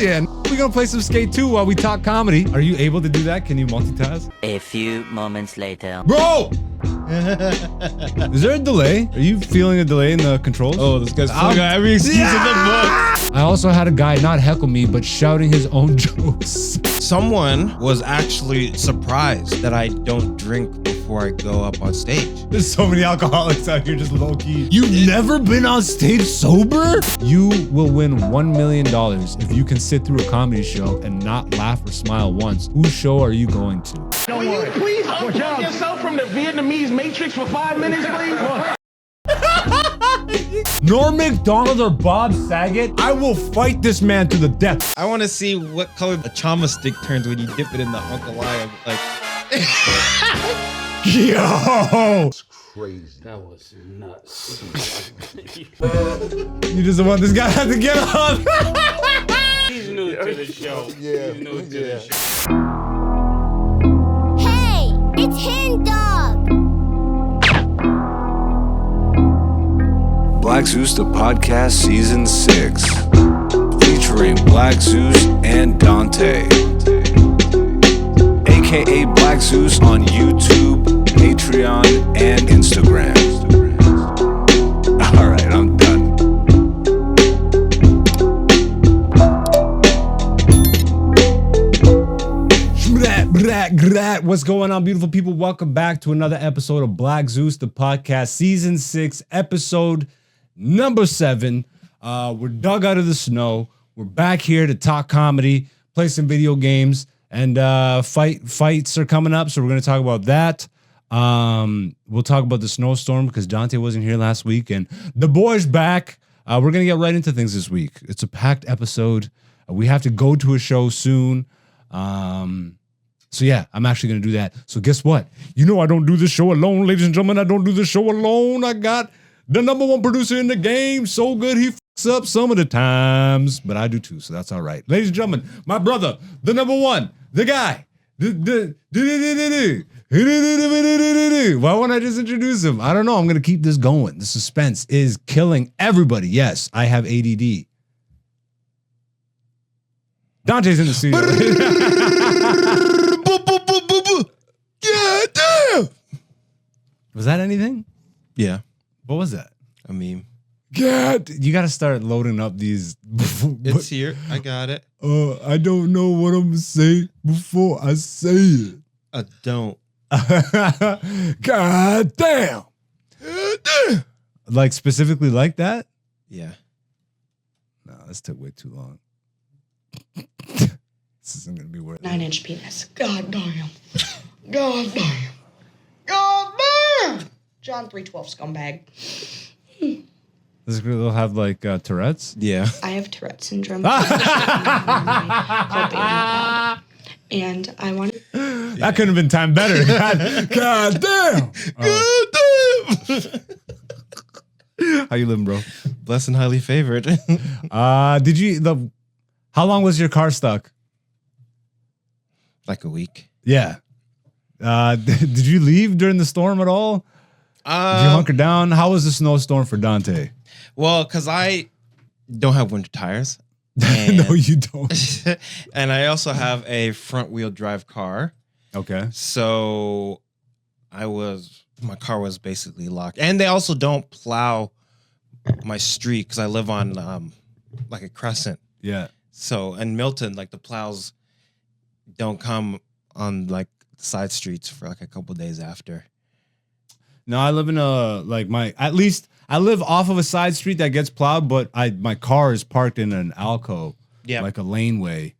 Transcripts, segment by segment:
yeah. We're gonna play some Skate 2 while we talk comedy. Are you able to do that? Can you multitask? A few moments later. Bro! Is there a delay? Are you feeling a delay in the controls? Oh, this guy's pulling out every excuse in the book. I also had a guy not heckle me, but shouting his own jokes. Someone was actually surprised that I don't drink before I go up on stage. There's so many alcoholics out here just low-key. You've never been on stage sober? You will win $1 million if you can sit through a comedy show and not laugh or smile once. Whose show are you going to? Will you please unplug yourself from the Vietnamese matrix for 5 minutes, please? Norm Macdonald or Bob Saget? I will fight this man to the death. I want to see what color the chama stick turns when you dip it in the Ankalaev. Like, yo! Crazy. That was nuts. You just want this guy to get up. He's new to the show. Yeah. He's new to the show. Hey, it's Hen Dog. Black Zeus the Podcast Season 6, featuring Black Zeus and Dante, aka Black Zeus on YouTube, Patreon, and Instagram. Alright, I'm done. What's going on, beautiful people? Welcome back to another episode of Black Zeus the Podcast Season 6, episode number 7. We're dug out of the snow. We're back here to talk comedy, play some video games, and fights are coming up, so we're going to talk about that. We'll talk about the snowstorm because Dante wasn't here last week, and the boy's back. We're going to get right into things this week. It's a packed episode. We have to go to a show soon. So yeah, I'm actually going to do that. So guess what? You know I don't do this show alone, ladies and gentlemen. I don't do this show alone. I got the #1 producer in the game. So good he fucks up some of the times, but I do too, so that's all right. Ladies and gentlemen, my brother, the #1, the guy. Why won't I just introduce him? I don't know. I'm going to keep this going. The suspense is killing everybody. Yes, I have ADD. Dante's in the studio. yeah, damn. Was that anything? Yeah, What was that? I mean, God, you got to start loading up these. it's here. I got it. I don't know what I'm going to say before I say it. I don't. God damn. Like specifically like that? Yeah. No, this took way too long. This isn't going to be worth it. 9-inch penis. God damn. God damn. God damn. John 3:12 scumbag. This girl will have like Tourette's? Yeah. I have Tourette syndrome. And I want to... That couldn't have been timed better. God damn. How you living, bro? Blessed and highly favored. How long was your car stuck? Like a week. Yeah. Did you leave during the storm at all? Did you hunker down? How was the snowstorm for Dante? Well, because I don't have winter tires. No, you don't. And I also have a front wheel drive car. Okay. So my car was basically locked. And they also don't plow my street because I live on like a crescent. Yeah. So in Milton, like the plows don't come on like side streets for like a couple days after. No, I live in I live off of a side street that gets plowed, but my car is parked in an alcove, like a laneway,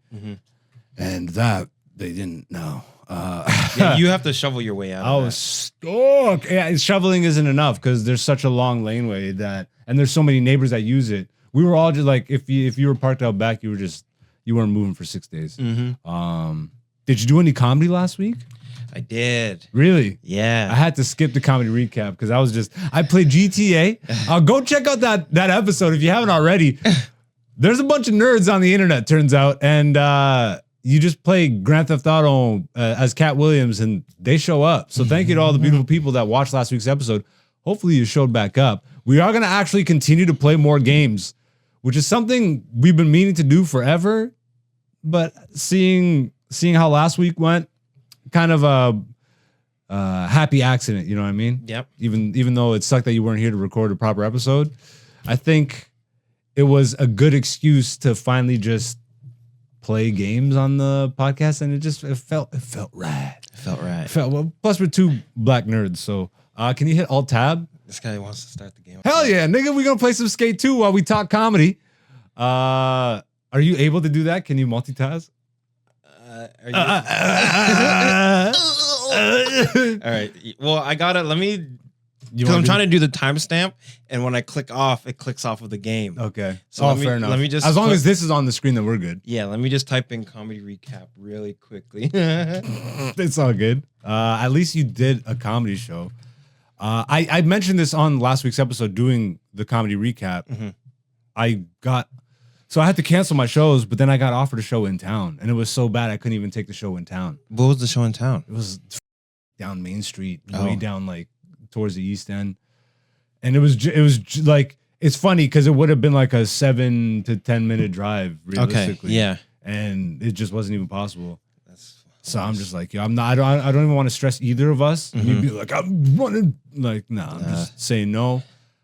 and that they didn't know. Yeah, you have to shovel your way out. I was stuck. Yeah, shoveling isn't enough because there's such a long laneway and there's so many neighbors that use it. We were all just like, if you were parked out back, you weren't moving for 6 days. Mm-hmm. Did you do any comedy last week? I did. Really? Yeah. I had to skip the comedy recap because I played GTA. Go check out that episode if you haven't already. There's a bunch of nerds on the internet, turns out, and you just play Grand Theft Auto as Cat Williams, and they show up. So thank you to all the beautiful people that watched last week's episode. Hopefully you showed back up. We are going to actually continue to play more games, which is something we've been meaning to do forever. but seeing how last week went, kind of a happy accident. You know what I mean? Yep. Even though it sucked that you weren't here to record a proper episode, I think it was a good excuse to finally just play games on the podcast, and it felt rad. It felt right. Well, plus we're two black nerds, so can you hit Alt Tab? This guy wants to start the game. Hell yeah, nigga, we gonna play some Skate 2 while we talk comedy. Are you able to do that? Can you multitask? All right. Well, I gotta because I'm trying to do the timestamp, and when I click off, it clicks off of the game. Okay. So fair enough. Let me just as long as this is on the screen, then we're good. Yeah, let me just type in comedy recap really quickly. It's all good. At least you did a comedy show. I mentioned this on last week's episode doing the comedy recap. Mm-hmm. So I had to cancel my shows, but then I got offered a show in town, and it was so bad I couldn't even take the show in town. What was the show in town? It was down Main Street, Oh. way down like towards the East End, and it was like, it's funny because it would have been like a 7 to 10 minute drive realistically. Okay. Yeah. And it just wasn't even possible. That's So I'm just like, yo, I don't even want to stress either of us. Mm-hmm. You'd be like, I'm running. Like, nah, I'm just saying no.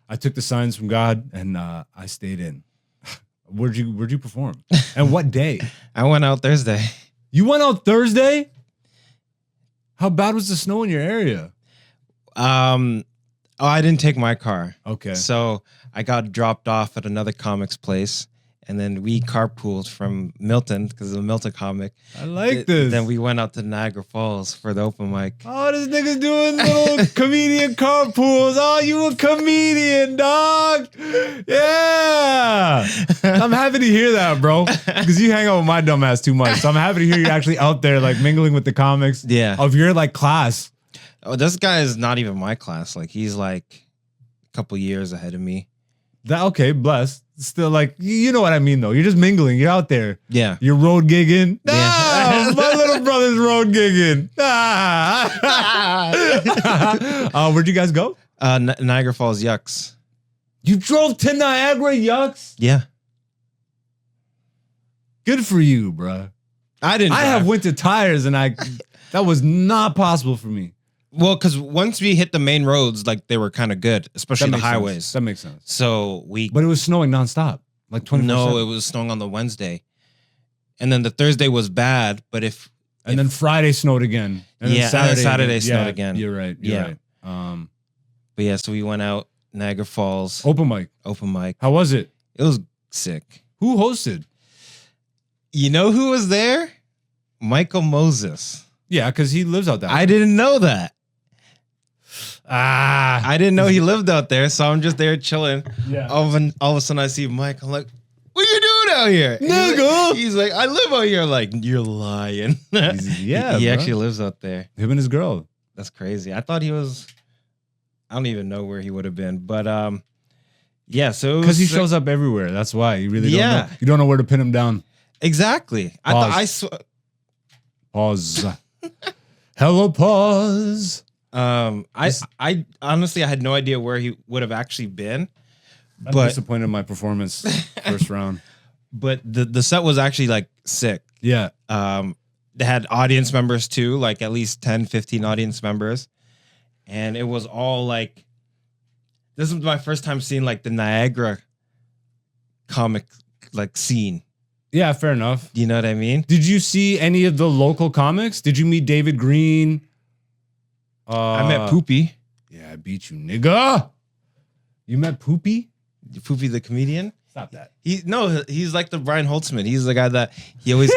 I took the signs from God, and I stayed in. Where'd you perform? And what day? I went out Thursday. You went out Thursday? How bad was the snow in your area? I didn't take my car. Okay. So I got dropped off at another comic's place, and then we carpooled from Milton because of a Milton comic. I like this. Then we went out to Niagara Falls for the open mic. Oh, this nigga's doing little comedian carpools. Oh, you a comedian, dog. Yeah. I'm happy to hear that, bro. Because you hang out with my dumb ass too much. So I'm happy to hear you're actually out there like mingling with the comics of your like class. Oh, this guy is not even my class. Like, he's like a couple years ahead of me. Okay, blessed. Still, like, you know what I mean, though. You're just mingling. You're out there. Yeah. You're road gigging. Yeah. Ah, my little brother's road gigging. Ah. Where'd you guys go? Niagara Falls Yucks. You drove to Niagara Yucks? Yeah. Good for you, bro. I didn't. I have winter tires, and that was not possible for me. Well, because once we hit the main roads, like, they were kind of good, especially the makes highways. sense. That makes sense. So But it was snowing nonstop, like 24/7. No, it was snowing on the Wednesday, and then the Thursday was bad. But then Friday snowed again. And then Saturday snowed Yeah, again. You're right. You're right. But yeah, so we went out Niagara Falls Open mic. How was it? It was sick. Who hosted? You know who was there? Michael Moses. Yeah, because he lives out there. I didn't know that. I didn't know he lived out there, so I'm just there chilling. Yeah. All of a sudden, I see Mike. I'm like, "What are you doing out here, nigga?" He's like, "I live out here." I'm like, you're lying. Yeah, he bro. actually lives out there. Him and his girl. That's crazy. I thought he was. I don't even know where he would have been, but yeah. So Because he shows up everywhere. That's why you really don't know. You don't know where to pin him down. Exactly. Pause. Pause. Hello, pause. I honestly I had no idea where he would have actually been. I'm But disappointed in my performance first round. But the set was actually like sick. Yeah. They had audience members too, like at least 10, 15 audience members. And it was all like, this was my first time seeing like the Niagara comic like scene. Yeah, fair enough. You know what I mean? Did you see any of the local comics? Did you meet David Green? I met Poopy. Yeah, I beat you, nigga. You met Poopy? Poopy the comedian? Stop that. He's like the Brian Holtzman. He's the guy that he always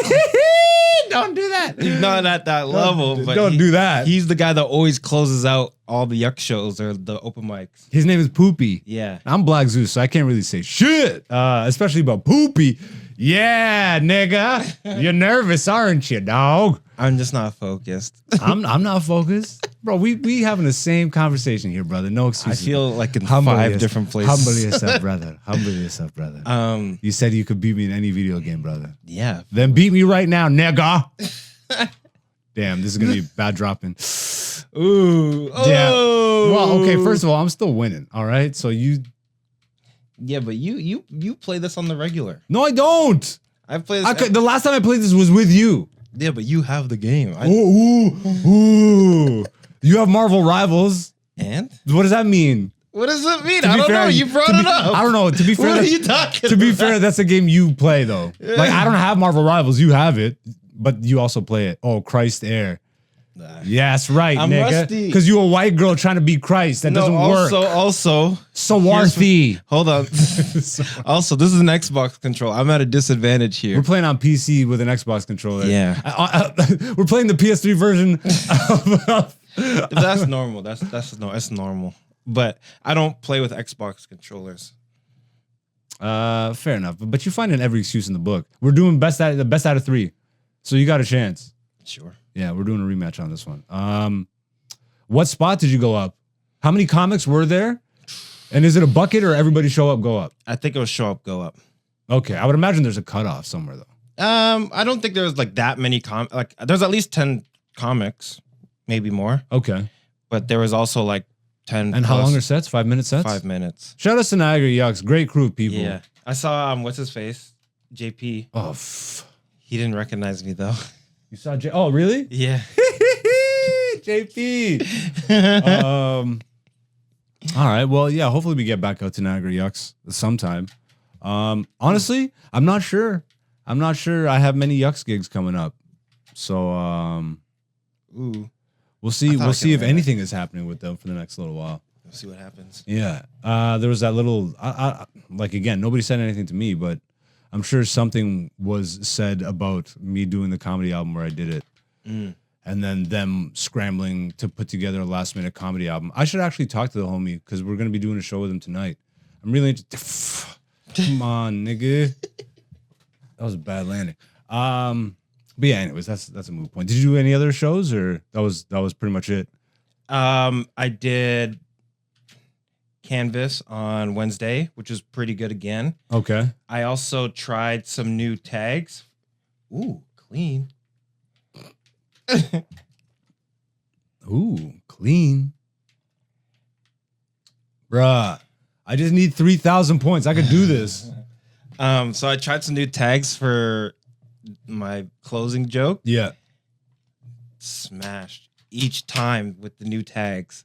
Don't do that. He's not at that level, but don't do that. He's the guy that always closes out all the yuck shows or the open mics. His name is Poopy. Yeah. I'm Black Zeus, so I can't really say shit, especially about Poopy. Yeah, nigga. You're nervous, aren't you, dog? I'm just not focused. I'm not focused. Bro, we having the same conversation here, brother. No I excuses. feel like in 5 different places. Humble yourself, brother. Humble yourself, brother. You said you could beat me in any video game, brother. Yeah. Then beat me right now, nigga. Damn, this is gonna be bad dropping. Ooh. Yeah. Oh. Well, okay, first of all, I'm still winning. All right. So you Yeah, but you play this on the regular. No, I don't. I played this. The last time I played this was with you. Yeah, but you have the game. Ooh. You have Marvel Rivals. And What does that mean? what does it mean? To I be don't fair, know. You brought it up. I don't know. To be fair, What are that's- you talking to be about? fair, that's a game you play though. Like I don't have Marvel Rivals. You have it, but you also play it. Oh, Christ Air. Yes, right, I'm nigga. rusty. Because you a white girl trying to be Christ. That doesn't work. Also, Sawarthi. hold on. Also, this is an Xbox control. I'm at a disadvantage here. We're playing on PC with an Xbox controller. Yeah. We're playing the PS3 version. That's normal. That's normal. But I don't play with Xbox controllers. Fair enough. But you find in every excuse in the book. We're doing the best out of 3. So you got a chance. Sure. Yeah, we're doing a rematch on this one. What spot did you go up? How many comics were there? And is it a bucket or everybody show up, go up? I think it was show up, go up. Okay, I would imagine there's a cutoff somewhere though. I don't think there's like that many like there's at least 10 comics, maybe more. Okay. But there was also like 10. And how long are sets? 5-minute sets? 5 minutes. Shout out to Niagara Yucks. Great crew of people. Yeah. I saw what's his face? JP. Oh, He didn't recognize me though. you saw Oh, really? Yeah. JP. All right. Well, yeah, hopefully we get back out to Niagara Yucks sometime. Honestly, I'm not sure. I have many Yucks gigs coming up. So Ooh. we'll see. We'll see if win. anything is happening with them for the next little while. We'll see what happens. Yeah. There was that little like again, nobody said anything to me, but I'm sure something was said about me doing the comedy album where I did it. And then them scrambling to put together a last minute comedy album. I should actually talk to the homie because we're gonna be doing a show with him tonight. I'm really interested. Come on, nigga. That was a bad landing. But yeah, anyways, that's a moot point. Did you do any other shows or that was pretty much it? I did Canvas on Wednesday, which was pretty good again. Okay. I also tried some new tags. Ooh, clean. Ooh, clean. Bruh. I just need 3,000 points. I could do this. So I tried some new tags for my closing joke. Yeah. Smashed each time with the new tags.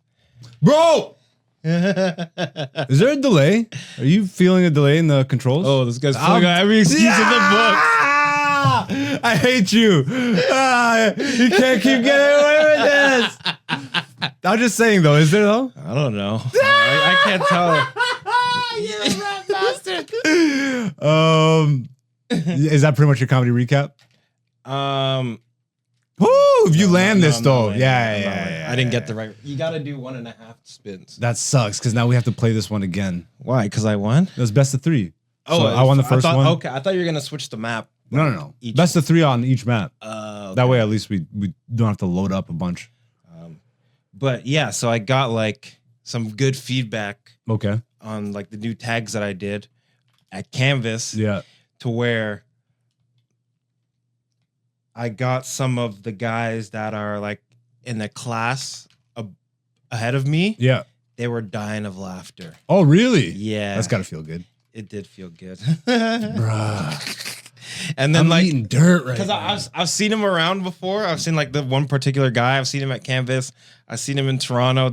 Bro! Is there a delay? Are you feeling a delay in the controls? Oh, this guy's pulling out every excuse in the book. I hate you. You can't keep getting away with this. I'm just saying, though. Is there, though? I don't know. I can't tell. You're a rat bastard. Is that pretty much your comedy recap? Woo! If you land this, though. Yeah. I didn't get the right. You got to do 1.5 spins. That sucks, because now we have to play this one again. Why? Because I won? It was best of 3. Oh, So I won the first one. Okay, I thought you were going to switch the map. No. Each Best of 3 on each map. Okay. That way, at least we don't have to load up a bunch. But yeah, so I got like some good feedback Okay. on like the new tags that I did at Canvas. Yeah. To where I got some of the guys that are like in the class ahead of me. Yeah. They were dying of laughter. Oh, really? Yeah. That's got to feel good. It did feel good. Bruh. And then I'm eating dirt right because now. I've seen him around before. I've seen like the one particular guy. I've seen him at Canvas. I've seen him in Toronto.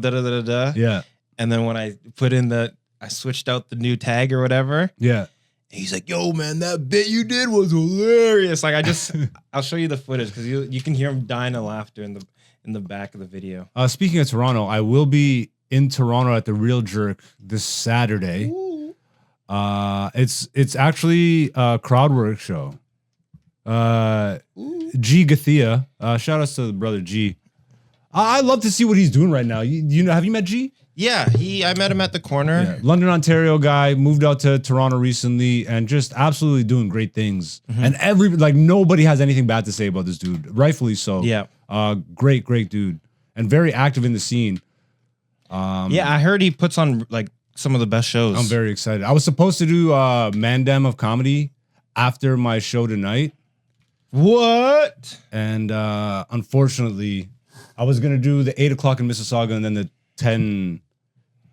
Yeah. And then when I put in I switched out the new tag or whatever. Yeah. And he's like, "Yo, man, that bit you did was hilarious." Like I'll show you the footage because you can hear him dying of laughter in the back of the video. Speaking of Toronto, I will be in Toronto at the Real Jerk this Saturday. Ooh. It's actually a crowd work show. G Gathia. Shout outs to the brother G. I love to see what he's doing right now. You know, have you met G? Yeah, I met him at the corner. Yeah. London, Ontario guy, moved out to Toronto recently and just absolutely doing great things. And nobody has anything bad to say about this dude. Rightfully so. Yeah. Great dude. And very active in the scene. Yeah, I heard he puts on like some of the best shows. I'm very excited. I was supposed to do Mandem of Comedy after my show tonight. What? And unfortunately, I was going to do the 8 o'clock in Mississauga and then the 10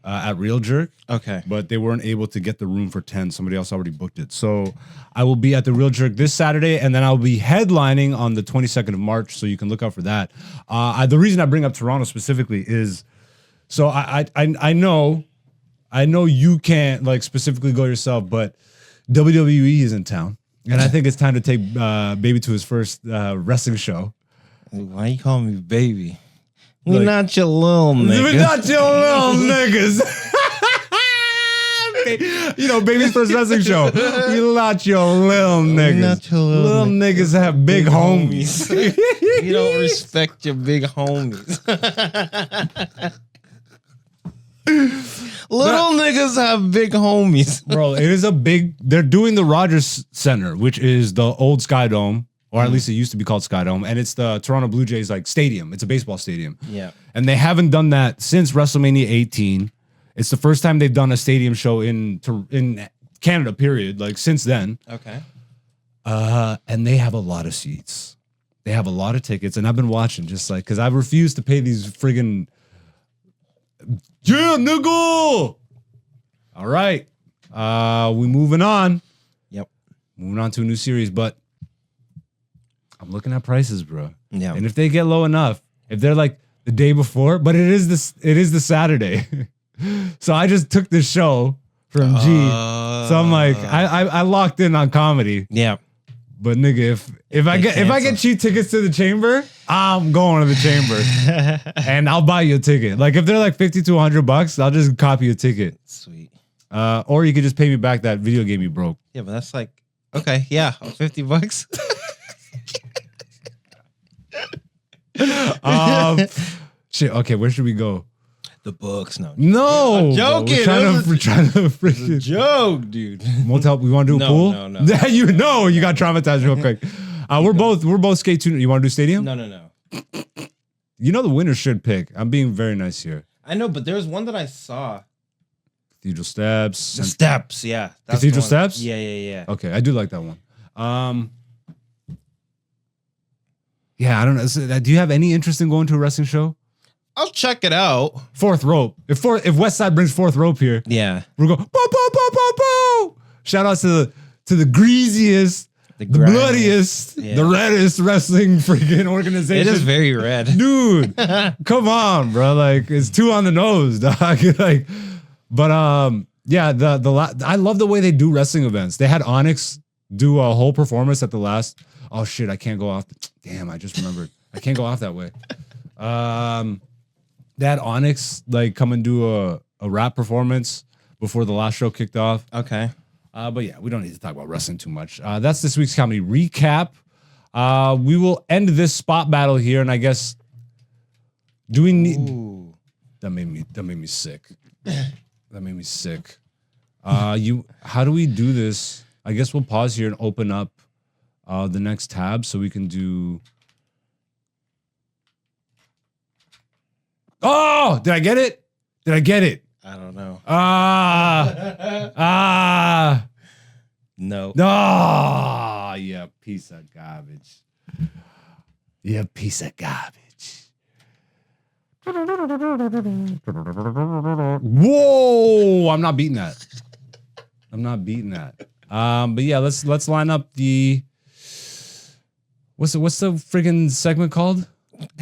at Real Jerk. Okay. But they weren't able to get the room for 10. Somebody else already booked it. So I will be at the Real Jerk this Saturday, and then I'll be headlining on the 22nd of March, so you can look out for that. The reason I bring up Toronto specifically is, so I know you can't like specifically go yourself, but WWE is in town, and I think it's time to take Baby to his first wrestling show. Why you calling me baby? We're Like- not your little niggas. We're not your little niggas. You know, Baby's first wrestling show. We're not your little niggas. not your little niggas have big homies. You don't respect your big homies. Little niggas have big homies. Bro, it is a big. They're doing the Rogers Center, which is the old Sky Dome, or at least it used to be called Sky Dome, and it's the Toronto Blue Jays like stadium. It's a baseball stadium. Yeah. And they haven't done that since WrestleMania 18. It's the first time they've done a stadium show in Canada, period. Like since then. Okay. And they have a lot of seats. They have a lot of tickets, and I've been watching just like because I refuse to pay these friggin' nigga. All right. We moving on. Yep. Moving on to a new series, but I'm looking at prices, bro. Yeah. And if they get low enough, if they're like the day before, but it is the Saturday. So I just took this show from G. So I'm like, I locked in on comedy. Yeah. But nigga, if I get cheap tickets to the chamber, I'm going to the chamber. And I'll buy you a ticket. Like if they're like $50 to $100, I'll just copy a ticket. Sweet. Or you could just pay me back that video game you broke. Yeah, but that's like okay, yeah, $50. Shit. Okay, where should we go? The books, no. No, I'm joking. We're trying to freaking Joke, dude. motel. We want to do a pool? No. Yeah, you got traumatized real quick. We're both skate tuned. You want to do stadium? No. You know the winner should pick. I'm being very nice here. I know, but there's one that I saw. Cathedral Steps. The Steps, yeah. That's Cathedral the one. Steps? Yeah. Okay, I do like that one. Yeah, I don't know. Do you have any interest in going to a wrestling show? I'll check it out. Fourth rope. If West Side brings fourth rope here, Yeah. we're going. Bo, bo, bo, bo, bo. Shout out to the greasiest, the bloodiest, Yeah. the reddest wrestling freaking organization. It is very red. Dude. Come on, bro. Like it's too on the nose, dog. Like, but yeah. I love the way they do wrestling events. They had Onyx do a whole performance at the last. Oh shit! I can't go off. Damn! I just remembered. I can't go off that way. They had Onyx like come and do a rap performance before the last show kicked off. Okay. But yeah, we don't need to talk about wrestling too much. That's this week's comedy recap. We will end this spot battle here, and I guess do we need? Ooh. That made me sick. That made me sick. How do we do this? I guess we'll pause here and open up the next tab so we can do. Oh, did I get it? Did I get it? I don't know. No. No, you piece of garbage. You piece of garbage. Whoa, I'm not beating that. But yeah, let's line up the what's the friggin' segment called?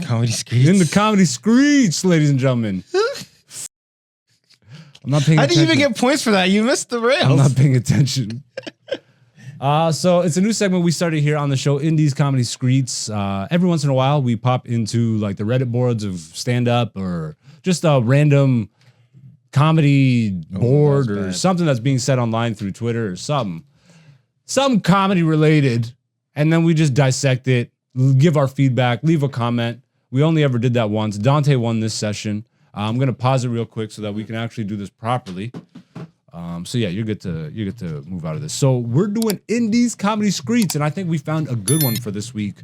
Comedy Skreets. In the Comedy Skreets, ladies and gentlemen. I'm not paying How attention. do you even get points for that? You missed the rails. I'm not paying attention. So it's a new segment we started here on the show, Indies Comedy Skreets. Every once in a while, we pop into like the Reddit boards of stand-up or just a random comedy board that's or bad. something that's being said online through Twitter or something comedy related, and then we just dissect it, give our feedback, leave a comment. We only ever did that once. Dante won this session. I'm gonna pause it real quick so that we can actually do this properly. So yeah, you're good to move out of this. So we're doing Indies Comedy Skreets, and I think we found a good one for this week.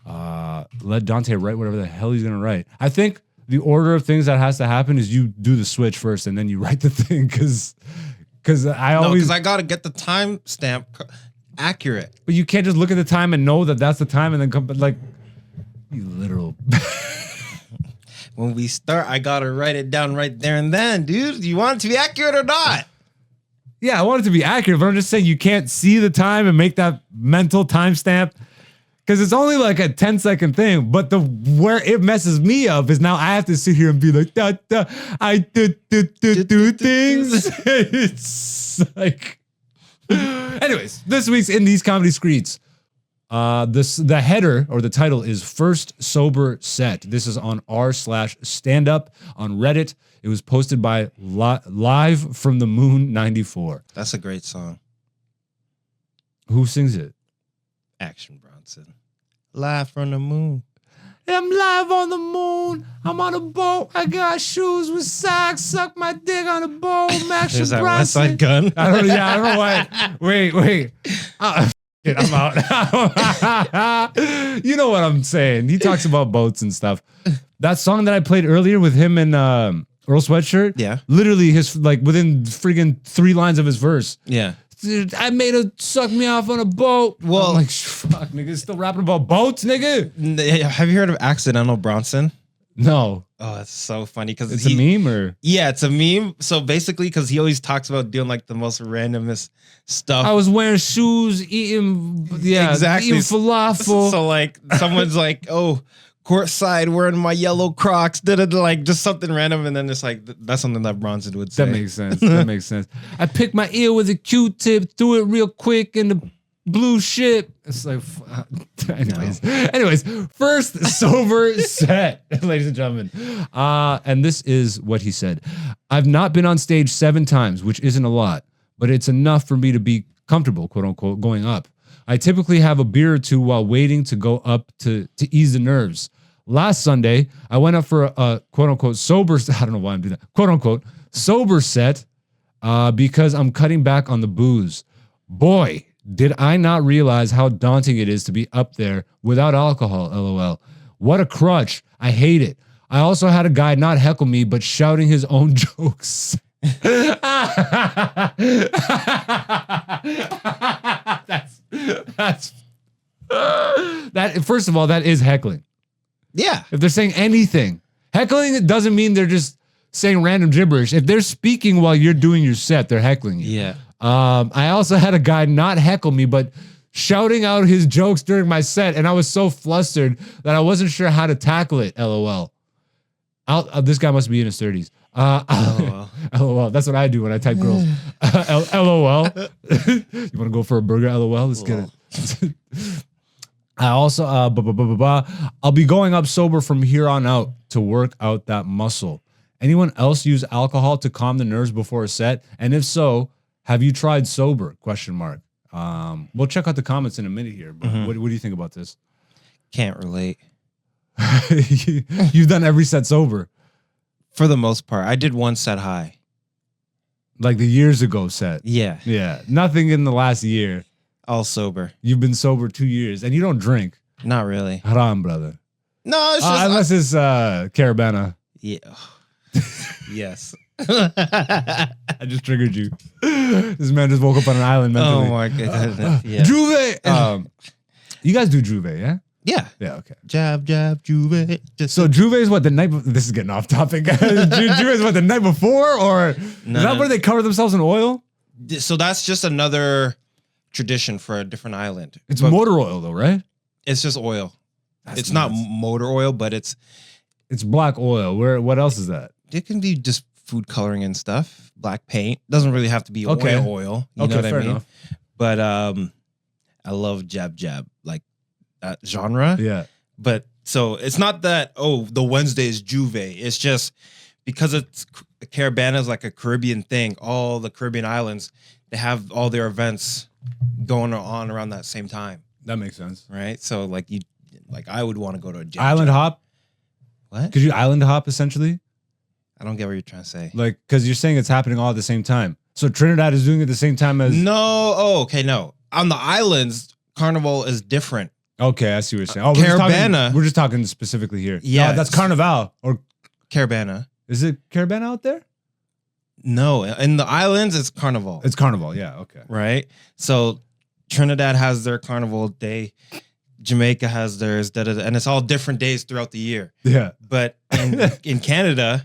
Let Dante write whatever the hell he's gonna write. I think the order of things that has to happen is you do the switch first, and then you write the thing because because I gotta get the time stamp accurate. But you can't just look at the time and know that that's the time, and then come like you literal. when we start, I gotta write it down right there and then, dude. You want it to be accurate or not? Yeah, I want it to be accurate, but I'm just saying you can't see the time and make that mental timestamp because it's only like a 10-second thing. But where it messes me up is now I have to sit here and be like, I do things. It's like, anyways, this week's In These Comedy Skreets. The header or the title is First Sober Set. This is on r/standup on Reddit. It was posted by Live from the Moon 94. That's a great song. Who sings it? Action Bronson. Live from the moon. I'm live on the moon. I'm on a boat. I got shoes with socks. Suck my dick on a boat. Action Is that Bronson. West Side Gun? I don't know why. Wait. I'm out. You know what I'm saying. He talks about boats and stuff. That song that I played earlier with him and Earl Sweatshirt. Yeah. Literally his within friggin' 3 lines of his verse. Yeah. Dude, I made her suck me off on a boat. Well, I'm like, fuck, nigga, still rapping about boats, nigga? Have you heard of Accidental Bronson? No. Oh, that's so funny because It's a meme or? Yeah, it's a meme. So basically, because he always talks about doing like the most randomest stuff. I was wearing shoes, eating exactly. eating falafel. So like someone's like, oh, courtside wearing my yellow Crocs, like just something random, and then it's like that's something that Bronson would say. That makes sense. That makes sense. I picked my ear with a Q-tip, threw it real quick in the blue shit. It's like, anyways, first sober set, ladies and gentlemen. And this is what he said. I've not been on stage 7 times, which isn't a lot, but it's enough for me to be comfortable, quote unquote, going up. I typically have a beer or 2 while waiting to go up to ease the nerves. Last Sunday, I went up for a quote unquote sober, I don't know why I'm doing that, quote unquote sober set because I'm cutting back on the booze. Boy, did I not realize how daunting it is to be up there without alcohol, LOL. What a crutch. I hate it. I also had a guy not heckle me, but shouting his own jokes. That first of all, that is heckling. Yeah. If they're saying anything, heckling, it doesn't mean they're just saying random gibberish. If they're speaking while you're doing your set, they're heckling you. Yeah. I also had a guy not heckle me, but shouting out his jokes during my set, and I was so flustered that I wasn't sure how to tackle it. LOL. This guy must be in his 30s. LOL. LOL. That's what I do when I type girls. LOL. You want to go for a burger? LOL. Let's get it. I also, I'll be going up sober from here on out to work out that muscle. Anyone else use alcohol to calm the nerves before a set? And if so, have you tried sober? Question mark. We'll check out the comments in a minute here. But what do you think about this? Can't relate. You've done every set sober. For the most part. I did 1 set high. Like the years ago set. Yeah. Yeah. Nothing in the last year. All sober. You've been sober 2 years and you don't drink. Not really. Haram, brother. No, it's just unless it's Caravana. Yeah. Yes. I just triggered you. This man just woke up on an island mentally. Oh my goodness. Yeah. Juve. You guys do Juve, yeah? Yeah. Yeah, okay. Jab, Juve. So Juve is what the night this is getting off topic. Juve is what the night before, or is that where they cover themselves in oil? So that's just another tradition for a different island. It's motor oil though, right? It's just oil. That's it's not motor oil, but it's black oil. What else is that? It can be just food coloring and stuff. Black paint. Doesn't really have to be oil. You know what I mean? Enough. But I love jab, like that genre. Yeah. But so it's not that, the Wednesday is Juve. It's just because it's Caravana is like a Caribbean thing. All the Caribbean islands, they have all their events going on around that same time. That makes sense. Right? So I would want to go to a jab. Island hop? What? Could you island hop essentially? I don't get what you're trying to say. Like, because you're saying it's happening all at the same time. So Trinidad is doing it at the same time as... No. Oh, okay, no. On the islands, Carnival is different. Okay, I see what you're saying. Caravana. We're just talking specifically here. Yeah. No, that's Carnival. Or Caravana. Is it Caravana out there? No. In the islands, it's Carnival. It's Carnival, yeah, okay. Right? So Trinidad has their Carnival day. Jamaica has theirs, and it's all different days throughout the year. Yeah. But in Canada,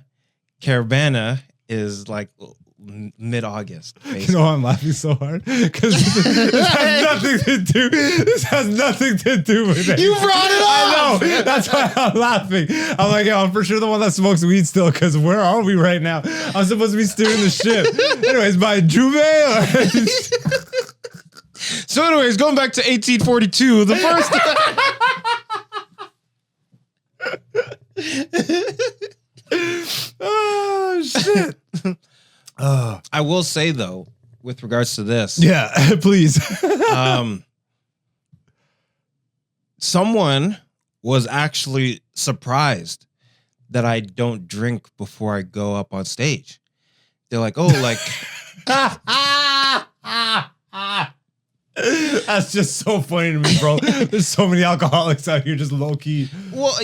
Caravana is like mid-August. You know why I'm laughing so hard? Because this has nothing to do. This has nothing to do with it. You brought it up. I know. That's why I'm laughing. I'm like, yo, I'm for sure the one that smokes weed still. Because where are we right now? I'm supposed to be steering the ship. Anyways, by Juve. So, anyways, going back to 1842, the first. Oh shit. I will say though, with regards to this, Yeah, please. Someone was actually surprised that I don't drink before I go up on stage. They're like, "Oh, like." That's just so funny to me, bro. There's so many alcoholics out here just low key. Well,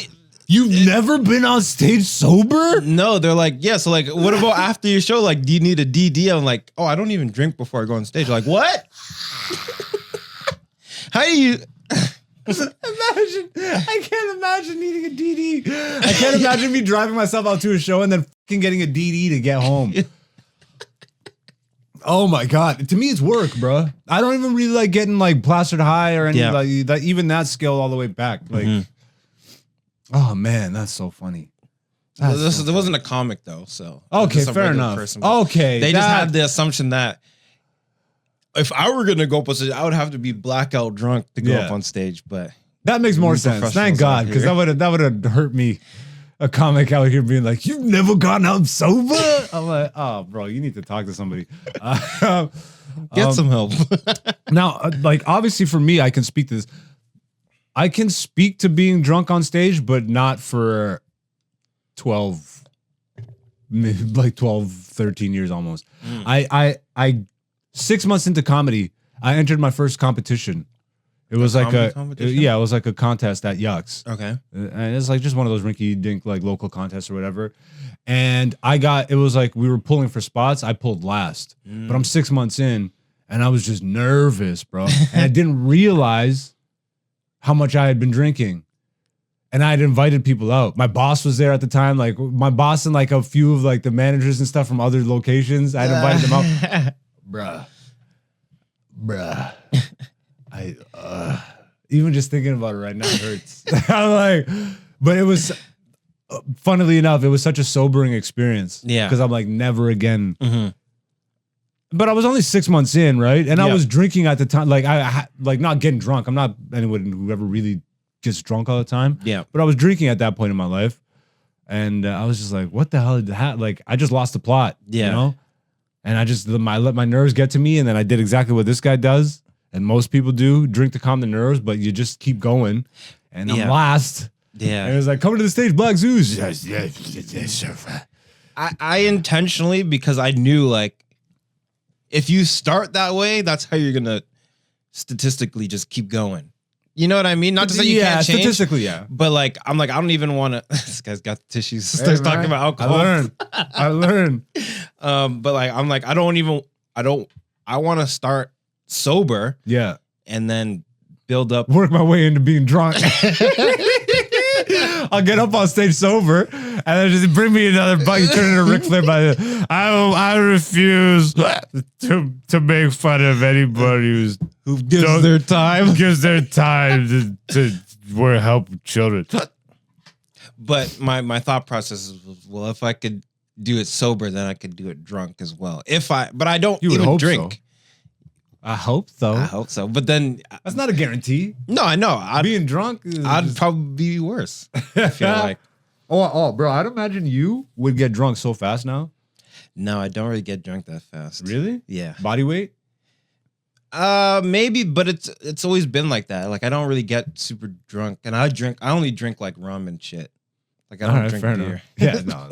You've never been on stage sober? no, they're like, yeah. So like, what about after your show? Like, do you need a DD? I'm like, oh, I don't even drink before I go on stage. They're like, what? How do you? I can't imagine needing a DD. I can't imagine me driving myself out to a show and then fucking getting a DD to get home. Oh my God. To me, it's work, bro. I don't even really like getting like plastered high or anything like that. Even that scale all the way back. Like, oh man, that's so funny. There wasn't a comic though, so Okay, just a fair regular enough. person. Okay, They just had the assumption that if I were gonna go up on stage, I would have to be blackout drunk to go up on stage. But that makes more We're sense. Thank professionals God, out because here. that would have hurt me. A comic out here being like, "You've never gotten out sober." I'm like, "Oh, bro, you need to talk to somebody." get some help. Now, like, obviously, for me, I can speak to this. I can speak to being drunk on stage, but not for 12, 13 years almost. I 6 months into comedy, I entered my first competition. It was like comedy competition? it was like a contest at Yucks. Okay. And it's like just one of those rinky-dink like local contests or whatever. And it was like we were pulling for spots. I pulled last, but I'm 6 months in, and I was just nervous, bro. And I didn't realize how much I had been drinking. And I had invited people out. My boss was there at the time, like my boss and like a few of like the managers and stuff from other locations. I had invited them out. Bruh. Even just thinking about it right now hurts. I'm like, but it was, funnily enough, it was such a sobering experience. Yeah. Because I'm like, never again. But I was only 6 months in, right? And I was drinking at the time. Like like not getting drunk. I'm not anyone who ever really gets drunk all the time. Yeah. But I was drinking at that point in my life, and I was just like, what the hell did that? Like, I just lost the plot. Yeah. You know. And I just I let my nerves get to me, and then I did exactly what this guy does, and most people do: drink to calm the nerves, but you just keep going. And I'm last. Yeah. And it was like, coming to the stage, Black Zeus. I intentionally, because I knew like if you start that way, that's how you're gonna statistically just keep going. You know what I mean? Not to say you can't change. Statistically, yeah. But like, I'm like, I don't even want to. This guy's got the tissues. Starts talking about alcohol. I learned. But like, I'm like, I want to start sober. Yeah. And then build up. Work my way into being drunk. I'll get up on stage sober, and then just bring me another bucket. You turn into Ric Flair by I refuse to make fun of anybody who gives their time to help children. But my thought process was, well, if I could do it sober, then I could do it drunk as well. But I don't even drink. So. I hope so. I hope so. But then that's not a guarantee. No, I know. Being drunk, I'd probably be worse. I feel like. Oh, bro! I'd imagine you would get drunk so fast now. No, I don't really get drunk that fast. Really? Yeah. Body weight? Maybe, but it's always been like that. Like I don't really get super drunk, and I only drink like rum and shit. Like I don't drink beer. Yeah, no,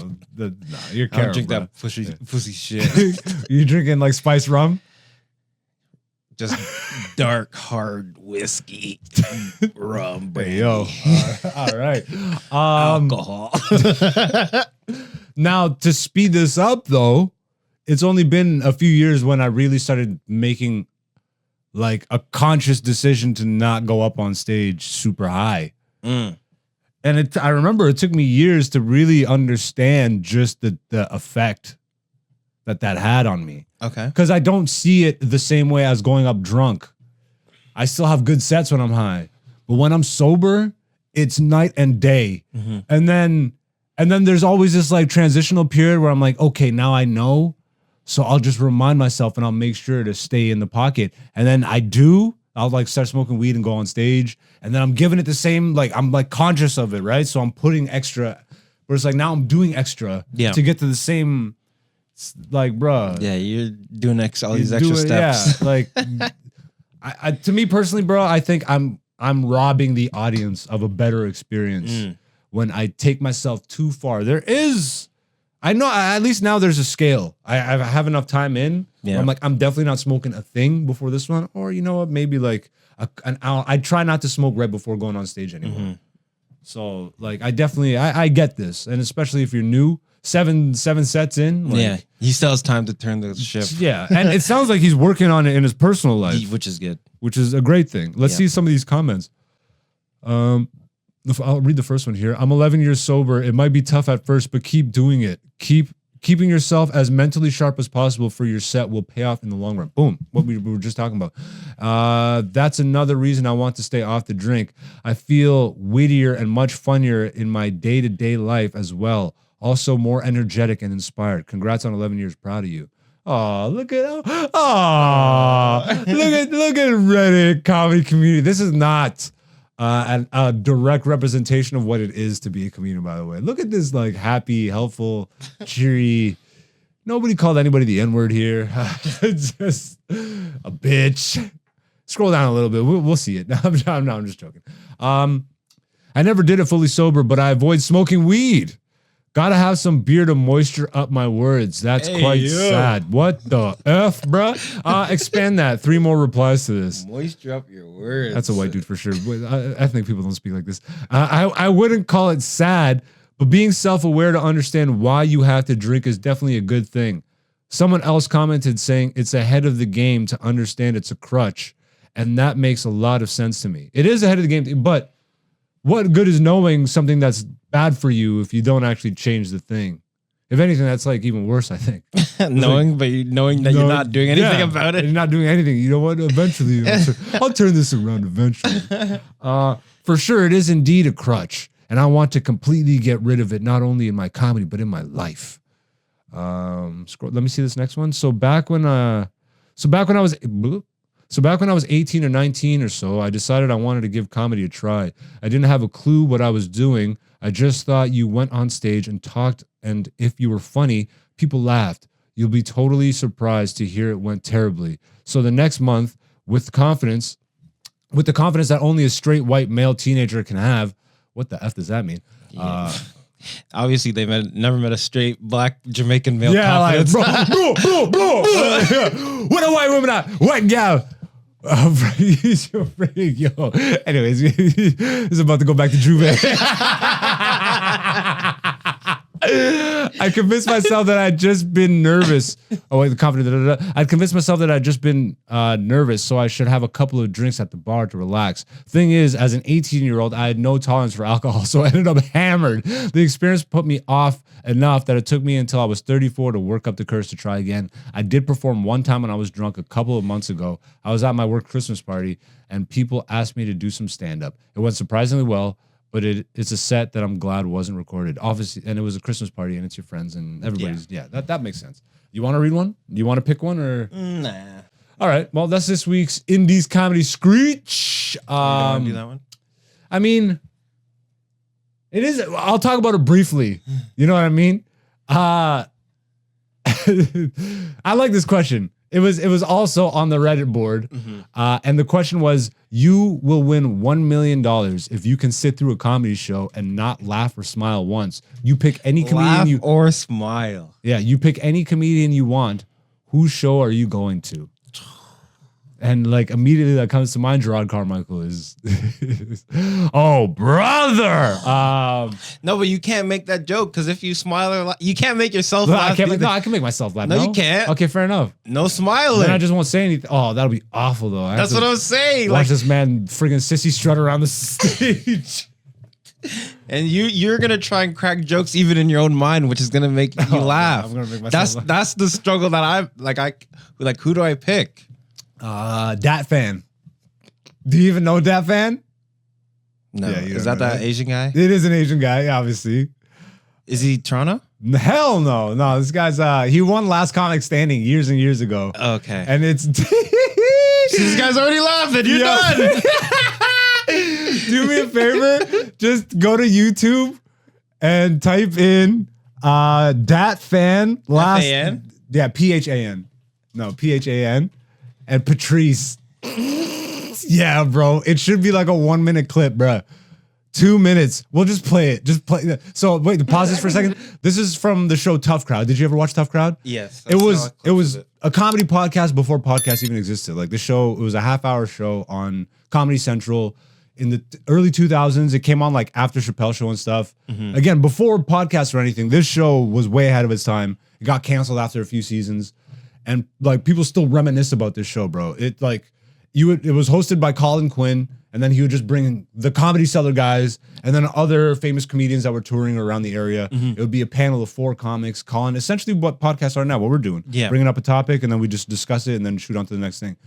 you're. I don't drink that pussy shit. You drinking like spiced rum? Just dark, hard whiskey, rum, brandy. Hey, yo. All right. Alcohol. Now, to speed this up, though, it's only been a few years when I really started making like a conscious decision to not go up on stage super high. And I remember it took me years to really understand just the effect that had on me. Okay. Because I don't see it the same way as going up drunk. I still have good sets when I'm high. But when I'm sober, it's night and day. And then there's always this like transitional period where I'm like, okay, now I know. So I'll just remind myself and I'll make sure to stay in the pocket. And then I'll like start smoking weed and go on stage. And then I'm giving it the same, like I'm like conscious of it, right? So I'm putting extra, where it's like now I'm doing extra to get to the same, like, bruh. Yeah, you're doing all these extra steps. Yeah, like, to me personally, bro, I think I'm robbing the audience of a better experience when I take myself too far. I know at least now there's a scale. I have enough time in. Yeah. I'm like, I'm definitely not smoking a thing before this one. Or you know what, maybe like an hour. I try not to smoke right before going on stage anymore. So like, I definitely, I get this. And especially if you're new, seven sets in. Like, he still has time to turn the ship. Yeah, and it sounds like he's working on it in his personal life. Which is good. Which is a great thing. Let's see some of these comments. I'll read the first one here. I'm 11 years sober. It might be tough at first, but keep doing it. Keeping yourself as mentally sharp as possible for your set will pay off in the long run. Boom. What we were just talking about. That's another reason I want to stay off the drink. I feel wittier and much funnier in my day-to-day life as well. Also more energetic and inspired. Congrats on 11 years. Proud of you. Oh, look at look at Reddit comedy community. This is not a direct representation of what it is to be a comedian, by the way. Look at this like happy, helpful, cheery. Nobody called anybody the N-word here. It's just a bitch. Scroll down a little bit. We'll see it. No, I'm just joking. I never did it fully sober, but I avoid smoking weed. Gotta have some beer to moisture up my words. That's quite sad. What the F, bruh? Expand that. 3 more replies to this. Moisture up your words. That's a white dude for sure. Ethnic people don't speak like this. I wouldn't call it sad, but being self-aware to understand why you have to drink is definitely a good thing. Someone else commented saying it's ahead of the game to understand it's a crutch, and that makes a lot of sense to me. It is ahead of the game, but what good is knowing something that's bad for you if you don't actually change the thing? If anything, that's like even worse, I think. knowing that you're not doing anything about it. You're not doing anything. You know what? Eventually, I'll turn this around eventually. For sure, it is indeed a crutch, and I want to completely get rid of it, not only in my comedy, but in my life. Let me see this next one. So back when I was 18 or 19 or so, I decided I wanted to give comedy a try. I didn't have a clue what I was doing. I just thought you went on stage and talked, and if you were funny, people laughed. You'll be totally surprised to hear it went terribly. So the next month, with the confidence that only a straight white male teenager can have, what the F does that mean? Yeah. Obviously, never met a straight black Jamaican male. Yeah, confidence. Like, bro. What a white woman at? White gal. Yo. Anyways, it's about to go back to Juve. I convinced myself that I'd just been nervous. Oh, wait, confident. I'd convinced myself that I'd just been nervous, so I should have a couple of drinks at the bar to relax. Thing is, as an 18-year-old, I had no tolerance for alcohol, so I ended up hammered. The experience put me off enough that it took me until I was 34 to work up the courage to try again. I did perform one time when I was drunk a couple of months ago. I was at my work Christmas party, and people asked me to do some stand-up. It went surprisingly well. But it's a set that I'm glad wasn't recorded. Obviously, and it was a Christmas party, and it's your friends and everybody's. Yeah, that makes sense. You want to read one? Do you want to pick one or? Nah. All right. Well, that's this week's Indies Comedy Skreets. You want to do that one? I mean, it is. I'll talk about it briefly. You know what I mean? I like this question. It was also on the Reddit board, and the question was, you will win $1 million if you can sit through a comedy show and not laugh or smile once. You pick any comedian or smile. Yeah, you pick any comedian you want. Whose show are you going to? And like immediately that comes to mind, Gerard Carmichael is, oh brother. No, but you can't make that joke because if you smile or laugh, you can't make yourself I laugh. can't. either. I can make myself laugh. No, you can't. Okay, fair enough. No smiling. Then I just won't say anything. Oh, that'll be awful though. That's what I'm saying. Watch Like, this man friggin' sissy strut around the stage. and you're gonna try and crack jokes even in your own mind, which is gonna make you laugh. I'm gonna make myself laugh. That's the struggle that I'm like. Who do I pick? Dat Fan. Do you even know Dat Fan? No, Yeah, you is don't that know that Asian guy? It is an Asian guy, obviously. Is he Toronto? Hell no. No, this guy's he won Last Comic Standing years and years ago. Okay, And it's this guy's already laughing. You're done. Do me a favor, just go to YouTube and type in Dat Fan last F-A-N? Yeah, Phan. No, Phan. And Patrice. Yeah, bro. It should be like a 1 minute clip, bro. 2 minutes. We'll just play it. Just play it. So wait, pause this for a second. This is from the show Tough Crowd. Did you ever watch Tough Crowd? Yes. It was a comedy podcast before podcasts even existed. Like the show, it was a half-hour show on Comedy Central in the early 2000s. It came on like after Chappelle Show and stuff. Again, before podcasts or anything, this show was way ahead of its time. It got canceled after a few seasons. And like people still reminisce about this show, bro. It like it was hosted by Colin Quinn, and then he would just bring in the Comedy Cellar guys and then other famous comedians that were touring around the area. It would be a panel of 4 comics, calling essentially what podcasts are now, what we're doing. Yeah. Bringing up a topic and then we just discuss it and then shoot on to the next thing.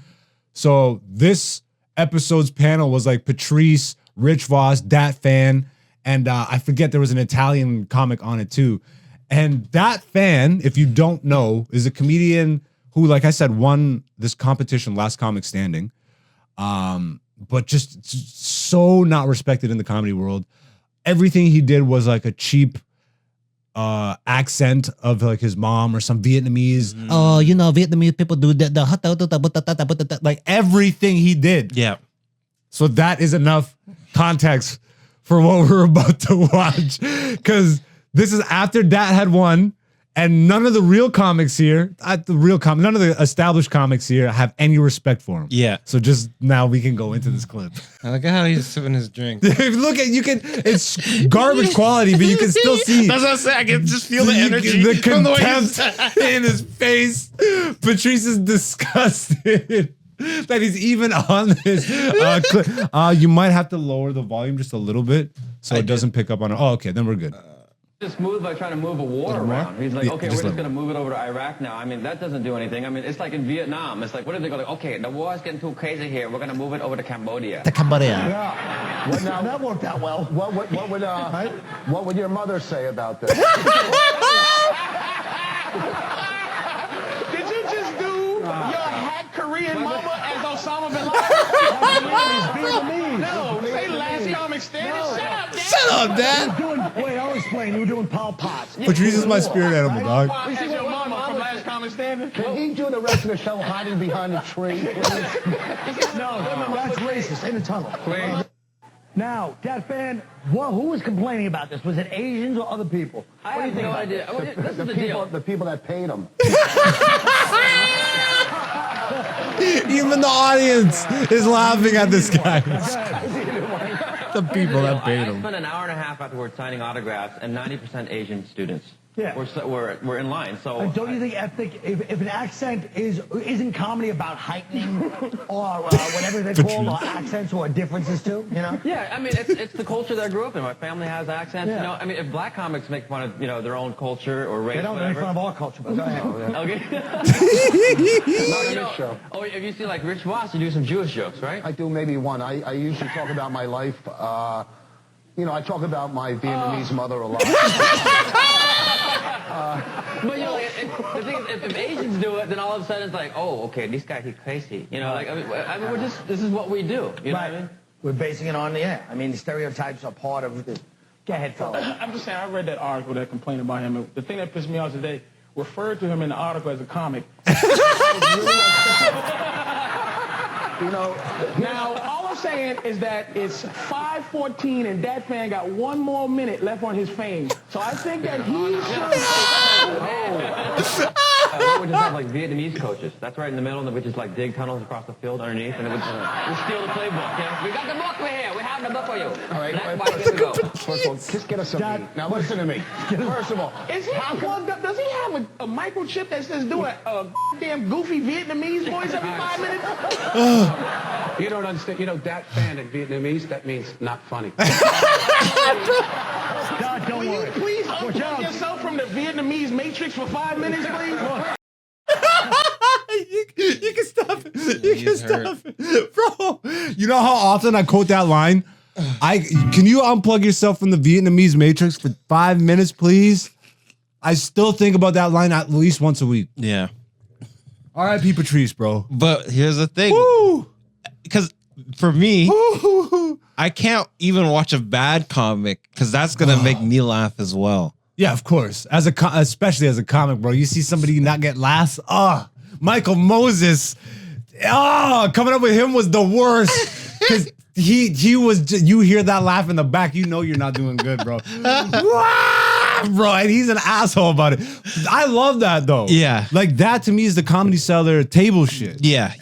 So this episode's panel was like Patrice, Rich Voss, Dat Fan, and I forget there was an Italian comic on it too. And Dat Fan, if you don't know, is a comedian who, like I said, won this competition, Last Comic Standing, but just so not respected in the comedy world. Everything he did was like a cheap accent of like his mom or some Vietnamese. Oh, you know, Vietnamese people do the like everything he did. Yeah. So that is enough context for what we're about to watch, because this is after Dat had won, and none of the real comics here, none of the established comics here have any respect for him. Yeah. So just now we can go into this clip. I like how he's sipping his drink. Look at it's garbage quality, but you can still see. That's what I'm saying. I can just feel the energy, the from the way he's- contempt in his face. Patrice is disgusted that he's even on this clip. You might have to lower the volume just a little bit so it doesn't pick up on it. Oh, okay, then we're good. Just move by trying to move a war around. He's like, Yeah, okay, just we're just let going to move it over to Iraq now. I mean, that doesn't do anything. I mean, it's like in Vietnam. It's like, what if they go like, okay, the war is getting too crazy here. We're going to move it over to Cambodia. Yeah. Well, now that worked out well. What would your mother say about this? Did you just do your hack Korean mama as Osama bin Laden? No, say Last Comic Standing. Shut up, Dad. Shut up, Dad. Wait, I'll explain. You were doing Pol Pot's. Patrice is my spirit animal, dog. As your mama from Last Comic Standing. Can he do the rest of the show hiding behind a tree? No, that's racist. In the tunnel. Please. Now, Dat Fan, who was complaining about this? Was it Asians or other people? I have no idea. Well, this is the deal. The people that paid him. Even the audience is laughing at this guy. The people that paid I him. spent an hour and a half afterwards signing autographs, and 90% Asian students. Yeah. We're in line. So Don't you think ethnic, if an accent isn't comedy about heightening or whatever they call or accents or differences too, you know? yeah, I mean, it's the culture that I grew up in. My family has accents. Yeah. You know, I mean, if black comics make fun of their own culture or race, They don't make whatever. fun of our culture, but go ahead. Okay. Not in this show. Oh, if you see like Rich Voss, you do some Jewish jokes, right? I do maybe one. I usually talk about my life. I talk about my Vietnamese mother a lot. But the thing is, if Asians do it, then all of a sudden it's like, oh, okay, this guy he's crazy. I mean, this is what we do. You know what I mean? We're basing it on the I mean, the stereotypes are part of the. Go ahead, fella. I'm just saying, I read that article that complained about him. The thing that pissed me off today referred to him in the article as a comic. Now, all I'm saying is that it's 5:14 and Dat Fan got one more minute left on his fame. So I think that he should... we just have like Vietnamese coaches. That's right in the middle, and we just like dig tunnels across the field underneath, and then we steal the playbook. Yeah? We got the book here. We have the book for you. All right, here we go. First of all, just get us something. Now listen to me. First of all, is he plugged up? Does he have a microchip that says do a damn goofy Vietnamese voice every 5 minutes? You don't understand. You know, that fan in Vietnamese, that means not funny. Don't Will worry. you please unplug yourself from the Vietnamese matrix for 5 minutes, please? You can stop it. You can stop it. Bro, you know how often I quote that line? Can you unplug yourself from the Vietnamese matrix for 5 minutes, please? I still think about that line at least once a week. Yeah. R.I.P. Patrice, bro. But here's the thing. Because for me, I can't even watch a bad comic because that's going to make me laugh as well. Yeah, of course. Especially as a comic, bro. You see somebody not get laughs. Michael Moses. Coming up with him was the worst. Because he was, you hear that laugh in the back, you know you're not doing good, bro. Bro, and he's an asshole about it. I love that, though. Yeah. Like, that to me is the Comedy Cellar table shit. Yeah.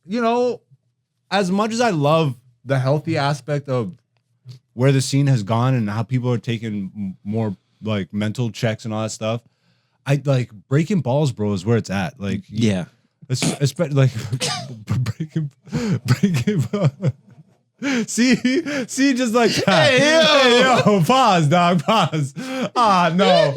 You know, as much as I love the healthy aspect of where the scene has gone and how people are taking more like mental checks and all that stuff, I like breaking balls, bro, is where it's at. Like, yeah, especially like breaking. See, just like that. Hey, yo, pause, dog, pause. No,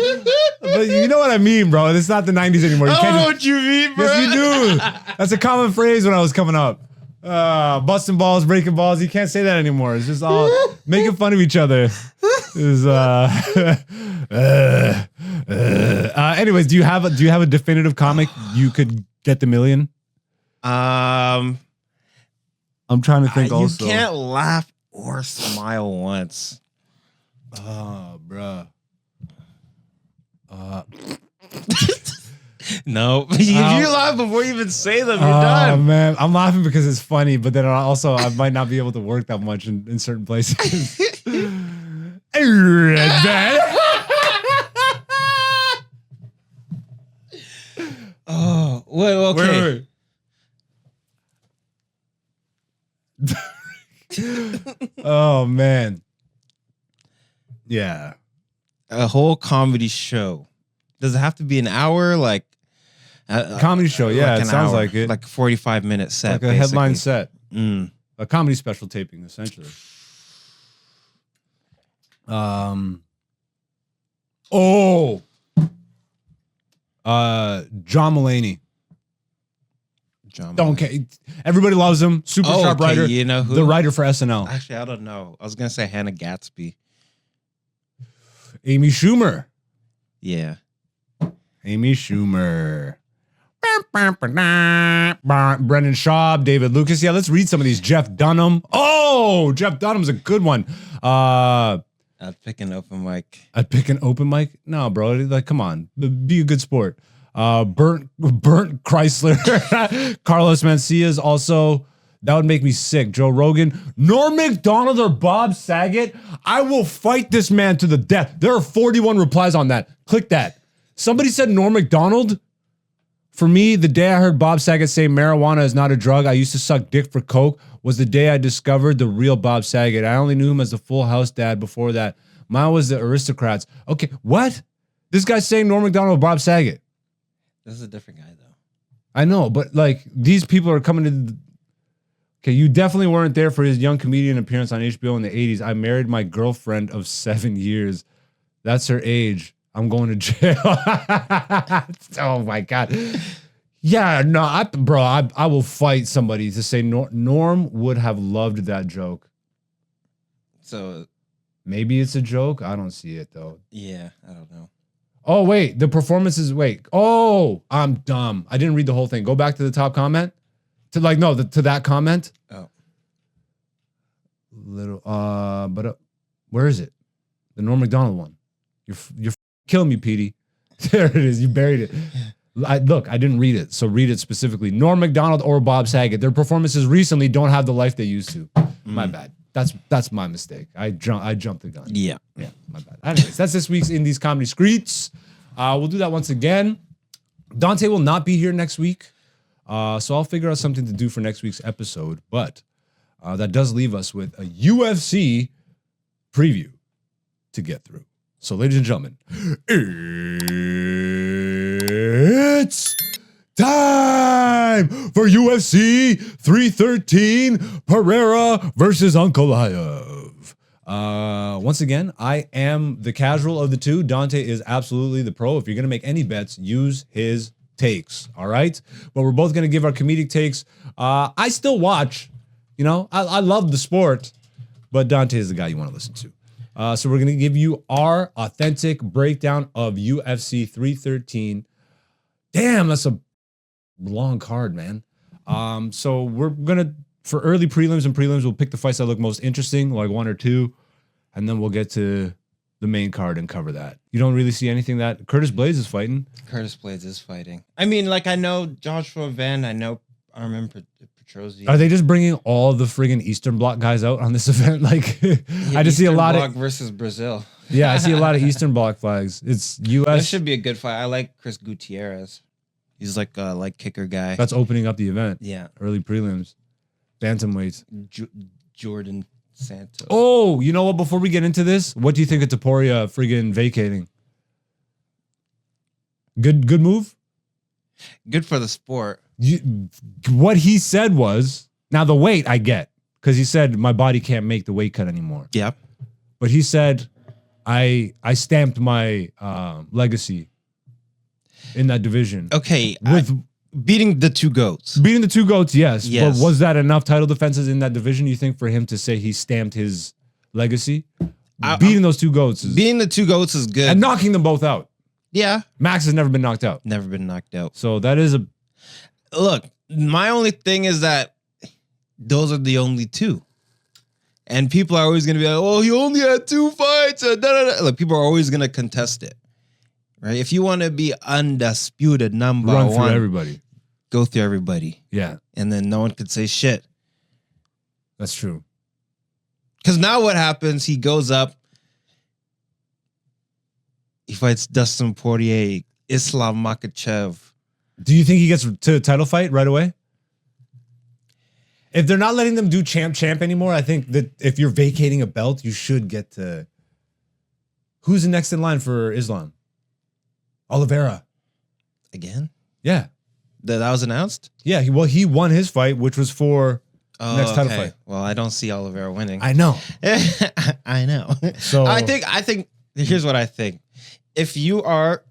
but you know what I mean, bro. It's not the '90s anymore. I don't know what you mean, bro. Yes, you do. That's a common phrase when I was coming up. Busting balls, breaking balls. You can't say that anymore. It's just all making fun of each other. Anyways, do you have a definitive comic you could get the million? I'm trying to think. Also, you can't laugh or smile once. Bruh. No, if you laugh before you even say them, you're done. Oh man, I'm laughing because it's funny, but then also I might not be able to work that much in certain places. Oh, wait, okay. Oh man, yeah. A whole comedy show. Does it have to be an hour? Like comedy show? Yeah, like it sounds hour, like it. like a 45-minute set, like a basically. headline set, a comedy special taping, essentially. John Mulaney. Don't care. Everybody loves him. Super sharp writer. You know who? The writer for SNL. Actually, I don't know. I was gonna say Hannah Gatsby. Amy Schumer. Yeah. Amy Schumer. Brendan Schaub, David Lucas. Yeah, let's read some of these. Jeff Dunham. Oh, Jeff Dunham's a good one. I'd pick an open mic. I'd pick an open mic? No, bro. Like, come on. Be a good sport. Burnt Chrysler. Carlos Mencia's also. That would make me sick. Joe Rogan. Norm Macdonald or Bob Saget. I will fight this man to the death. There are 41 replies on that. Click that. Somebody said Norm Macdonald. For me, the day I heard Bob Saget say marijuana is not a drug, I used to suck dick for coke, was the day I discovered the real Bob Saget. I only knew him as the Full House dad before that. Mine was the Aristocrats. Okay, what? This guy's saying Norm Macdonald or Bob Saget. This is a different guy, though. I know, but like these people are coming to. Okay, you definitely weren't there for his young comedian appearance on HBO in the 80s. I married my girlfriend of 7 years. That's her age. I'm going to jail. Oh my God. Yeah, no, I will fight somebody to say Norm would have loved that joke. So maybe it's a joke. I don't see it though. Yeah, I don't know. Oh, wait, the performances. Wait. Oh, I'm dumb. I didn't read the whole thing. Go back to the top comment. To that comment. Oh. Where is it? The Norm Macdonald one. You're killing me, Petey. There it is. You buried it. I didn't read it, so read it specifically. Norm Macdonald or Bob Saget. Their performances recently don't have the life they used to. My bad. That's my mistake. I jumped the gun. Yeah, my bad. Anyways, that's this week's Indies Comedy Skreets. We'll do that once again. Dante will not be here next week. So I'll figure out something to do for next week's episode. But that does leave us with a UFC preview to get through. So, ladies and gentlemen, it's time for UFC 313 Pereira versus Ankalaev. Once again, I am the casual of the two. Dante is absolutely the pro. If you're going to make any bets, use his takes. All right. But we're both going to give our comedic takes. I still watch, I love the sport, but Dante is the guy you want to listen to. So we're going to give you our authentic breakdown of UFC 313. Damn, that's a long card, man. So we're going to, for early prelims and prelims, we'll pick the fights that look most interesting, like one or two, and then we'll get to the main card and cover that. You don't really see anything that Curtis Blades is fighting. Curtis Blades is fighting. I mean, like, I know Joshua Van, I remember Petrozzi. Are they just bringing all the friggin' Eastern Bloc guys out on this event? Like, I just see a lot Bloc versus Brazil. Yeah, I see a lot of Eastern Bloc flags. It's U.S. That should be a good fight. I like Chris Gutierrez. He's like a kicker guy. That's opening up the event. Yeah. Early prelims. Bantamweights. Jordan Santos. Oh, you know what? Before we get into this, what do you think of Topuria friggin' vacating? Good move? Good for the sport. What he said was, now the weight I get, because he said my body can't make the weight cut anymore. Yeah. But he said, I stamped my legacy in that division. Okay. With beating the two GOATs. Beating the two GOATs, yes. Yes. But was that enough title defenses in that division, you think, for him to say he stamped his legacy? Beating those two GOATs is... Beating the two GOATs is good. And knocking them both out. Yeah. Max has never been knocked out. Never been knocked out. So that is a... Look, my only thing is that those are the only two. And people are always going to be like, oh, he only had two fights. Like, people are always going to contest it. Right? If you want to be undisputed number Run one, through everybody. Go through everybody. Yeah. And then no one could say shit. That's true. Because now what happens, he goes up, he fights Dustin Poirier, Islam Makhachev. Do you think he gets to a title fight right away? If they're not letting them do champ anymore, I think that if you're vacating a belt, you should get to... Who's the next in line for Islam? Oliveira. Again? Yeah. That was announced? Yeah, he won his fight, which was for next title fight. Well, I don't see Oliveira winning. I know. I know. So I think here's what I think. If you are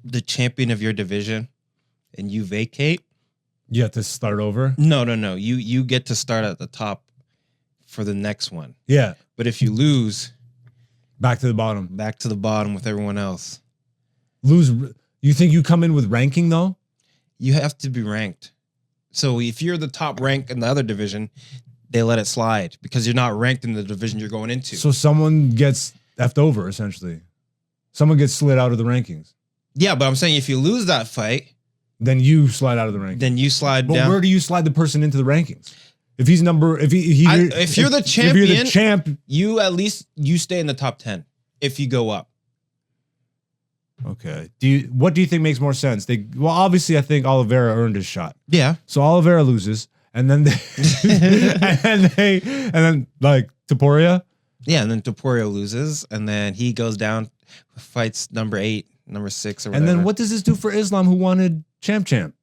the champion of your division and you vacate, you have to start over. No. You get to start at the top for the next one. Yeah. But if you lose, back to the bottom with everyone else. You think you come in with ranking though? You have to be ranked. So if you're the top rank in the other division, they let it slide because you're not ranked in the division you're going into. So someone gets effed over, essentially. Someone gets slid out of the rankings. Yeah, but I'm saying if you lose that fight, then you slide out of the rankings. Then you slide but down. Where do you slide the person into the rankings? If he's if you're the champion, if you're the champ, you at least stay in the top 10 if you go up. Okay. What do you think makes more sense? Obviously I think Oliveira earned his shot. Yeah. So Oliveira loses, and then and then like Topuria. Yeah, and then Topuria loses, and then he goes down, fights number 8, number 6, or whatever. And then what does this do for Islam, who wanted champ?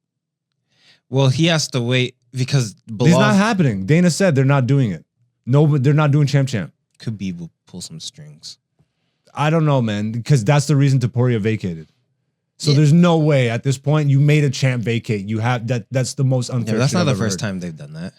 Well, he has to wait because It's not happening. Dana said they're not doing it. No, but they're not doing champ. Khabib will pull some strings. I don't know, man, because that's the reason Topuria vacated. So there's no way at this point you made a champ vacate. You have that's the most unfair. Yeah, that's not I've the ever first heard. time they've done that.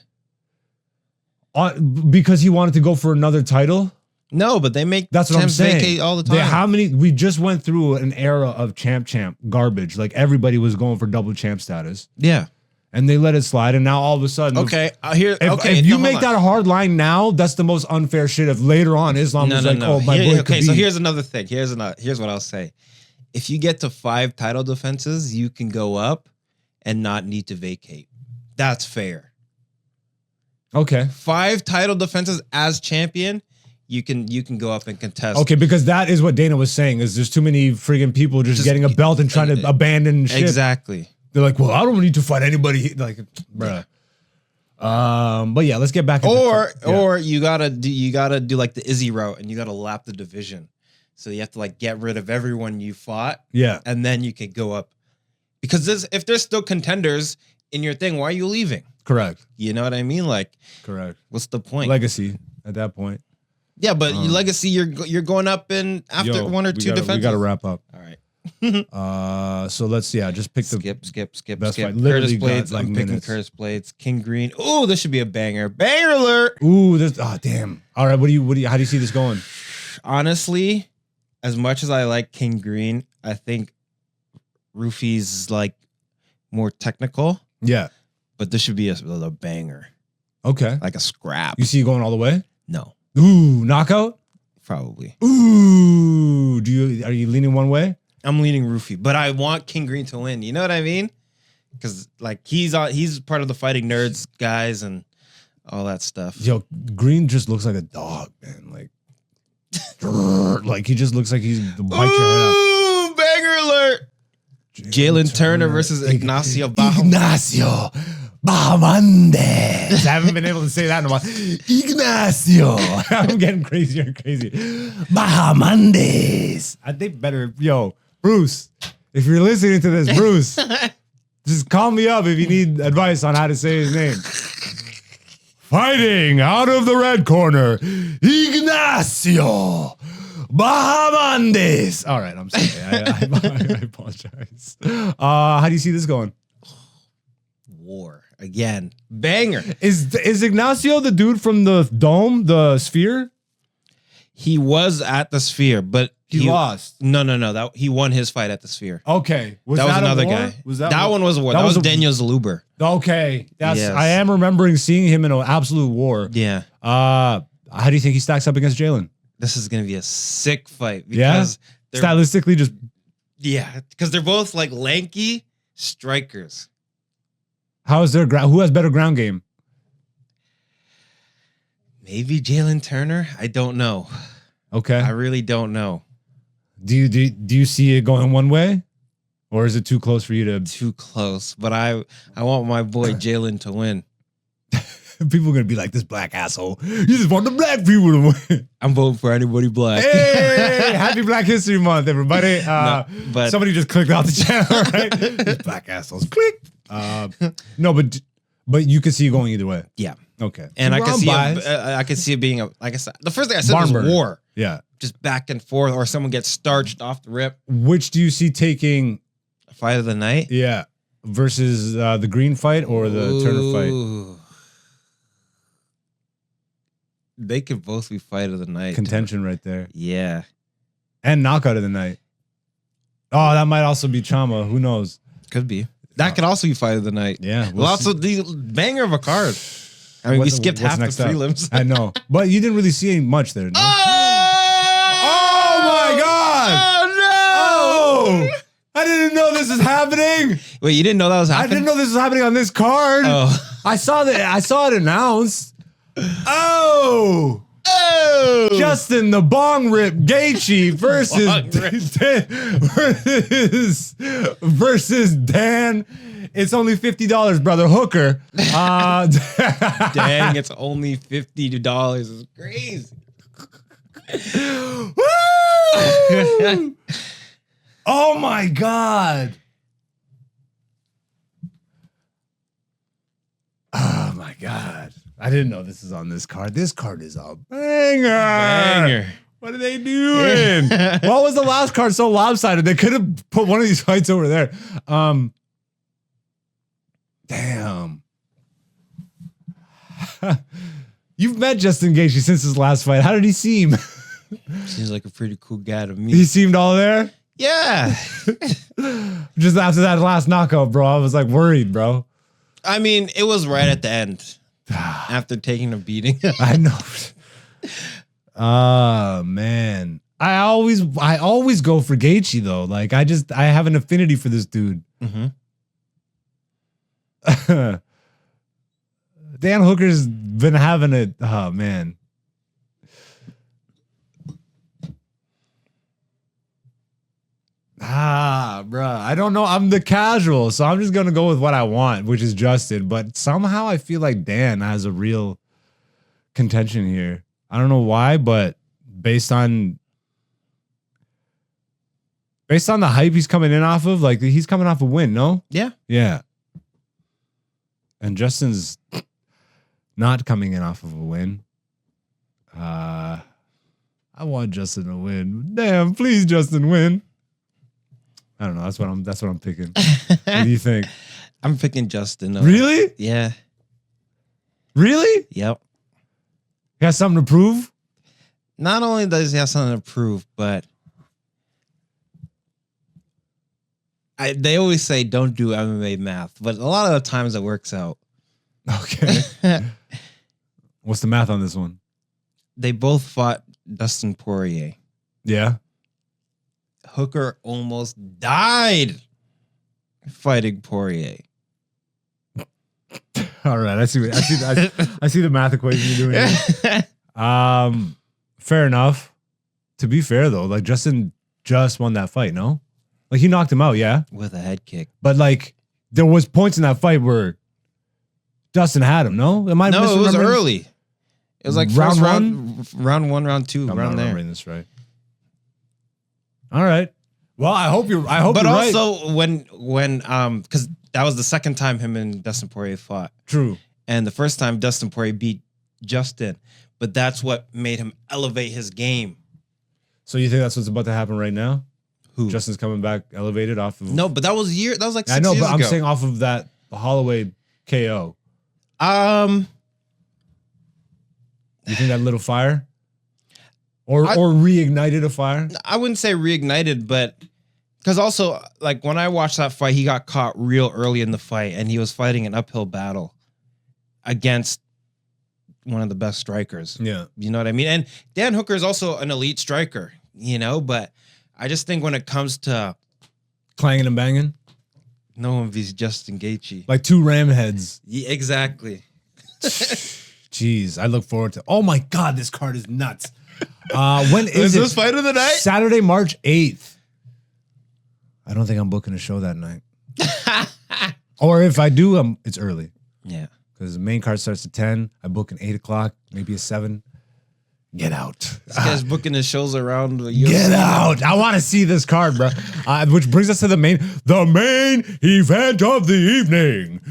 Because he wanted to go for another title. No, but they make that's what I'm saying. Vacate all the time. We just went through an era of champ garbage. Like everybody was going for double champ status. Yeah. And they let it slide, and now all of a sudden, if you make that a hard line now, that's the most unfair shit. If later on Islam was like, "Oh, my boy." Okay, so here's another thing. Here's what I'll say. If you get to 5 title defenses, you can go up and not need to vacate. That's fair. Okay. 5 title defenses as champion, you can go up and contest. Okay, because that is what Dana was saying. Is there's too many friggin' people just getting a belt and trying to abandon shit. Exactly. They're like, well, I don't need to fight anybody. Like, bruh. But yeah, let's get back. Or you gotta do like the Izzy route, and you gotta lap the division. So you have to like get rid of everyone you fought. Yeah, and then you can go up. Because if there's still contenders in your thing, why are you leaving? Correct. You know what I mean? Like, correct. What's the point? Legacy at that point. Yeah, but your legacy, you're going up in after one or two defenses. We got to wrap up. All right. So let's just pick the skip. best fight. Curtis Blades. Like I'm picking minutes. Curtis Blades. King Green. Oh, this should be a banger. Banger alert. Ooh, damn. All right, how do you see this going? Honestly, as much as I like King Green, I think Rufy's like more technical. Yeah. But this should be a banger. Okay. Like a scrap. You see it going all the way? No. Ooh, knockout? Probably. Ooh. Are you leaning one way? I'm leaning Rufy, but I want King Green to win. You know what I mean? Because like he's part of the Fighting Nerds guys and all that stuff. Yo, Green just looks like a dog, man. Like he just looks like he's bite your head up. Ooh, banger alert! Jalen Turner versus Ignacio Bahamondes. I haven't been able to say that in a while. Ignacio. I'm getting crazier and crazier. Bahamondes. I think better. Yo, Bruce, if you're listening to this, Bruce, just call me up if you need advice on how to say his name. Fighting out of the red corner, Ignacio Bahamondes. All right, I'm sorry. I apologize. How do you see this going? War again, banger. Is Ignacio the dude from the dome, the sphere? He was at the sphere, but he lost. No. That he won his fight at the sphere. Okay, that was another guy. That one was a war. That was Daniel Zaluber. Okay, I am remembering seeing him in an absolute war. Yeah. How do you think he stacks up against Jalen? This is gonna be a sick fight because stylistically, because they're both like lanky strikers. How is their who has better ground game? Maybe Jalen Turner. I don't know. Okay, I really don't know. Do you see it going one way, or is it too close for you to? Too close, but I want my boy Jalen to win. People are gonna be like, this black asshole. You just want the black people to win. I'm voting for anybody black. Hey, happy Black History Month, everybody. But somebody just clicked off the channel, right? These black assholes. Click. No, but you can see it going either way. Yeah. Okay. And I can see it being like I said. The first thing I said was war. Yeah. Just back and forth, or someone gets starched off the rip. Which do you see taking? Fight of the night? Yeah. Versus the Green fight or the Turner fight? They could both be fight of the night. Contention right there. Yeah. And knockout of the night. Oh, that might also be Chama. Who knows? Could be. That could also be fight of the night. Yeah. Lots of the banger of a card. I mean, we skipped half the prelims. I know. But you didn't really see much there. No? Oh my God. Oh, no. Oh, I didn't know this is happening. Wait, you didn't know that was happening? I didn't know this was happening on this card. Oh. I saw it announced. Oh. Justin the Bong Rip Gaethje versus Dan. It's only $50, brother. Hooker. Dang, it's only $50. It's crazy. Woo! Oh my God. Oh my God. I didn't know this is on this card. This card is a banger. What are they doing? What was the last card so lopsided? They could have put one of these fights over there. Damn. You've met Justin Gaethje since his last fight. How did he seem? Seems like a pretty cool guy to me. He seemed all there? Yeah. Just after that last knockout, bro, I was like worried, bro. I mean, it was right at the end. After taking a beating. I know. Oh man. I always go for Gaethje though. Like I have an affinity for this dude. Mm-hmm. Dan Hooker's been having it. Oh man. I don't know. I'm the casual, so I'm just gonna go with what I want, which is Justin. But somehow I feel like Dan has a real contention here. I don't know why, but based on the hype he's coming in off of, like he's coming off a win, no? Yeah. Yeah. And Justin's not coming in off of a win. I want Justin to win. Damn, please, Justin, win. I don't know. That's what I'm picking. What do you think? I'm picking Justin. Really? Yeah. Really? Yep. He has something to prove? Not only does he have something to prove, but they always say don't do MMA math, but a lot of the times it works out. Okay. What's the math on this one? They both fought Dustin Poirier. Yeah. Hooker almost died fighting Poirier. All right, I see the math equation you're doing here. Fair enough. To be fair though, like Justin just won that fight, no? Like he knocked him out, yeah? With a head kick. But like there was points in that fight where Justin had him, no? Am I No, it was early. It was like round first one, round one, round two, I'm round not there. remembering this right. All right. Well, I hope you're But right. also when because that was the second time him and Dustin Poirier fought. True. And the first time Dustin Poirier beat Justin, but that's what made him elevate his game. So you think that's what's about to happen right now? Who? Justin's coming back elevated off of No, but that was like 6 I know, years but I'm ago. saying off of that Holloway KO. You think that lit a fire? Or reignited a fire? I wouldn't say reignited, but because also like when I watched that fight, he got caught real early in the fight and he was fighting an uphill battle against one of the best strikers. Yeah. You know what I mean? And Dan Hooker is also an elite striker, you know, but I just think when it comes to Clanging and banging? no one beats Justin Gaethje. Like two ram heads. Yeah, exactly. Jeez, I look forward to. Oh my God, this card is nuts. When is this it? fight of the night? Saturday, March 8th. I don't think I'm booking a show that night. Or if I do, it's early. Yeah. Because the main card starts at 10. I book an 8 o'clock, maybe a 7. Get out. This guy's booking his shows around the Get out. I want to see this card, bro. Which brings us to the main event of the evening.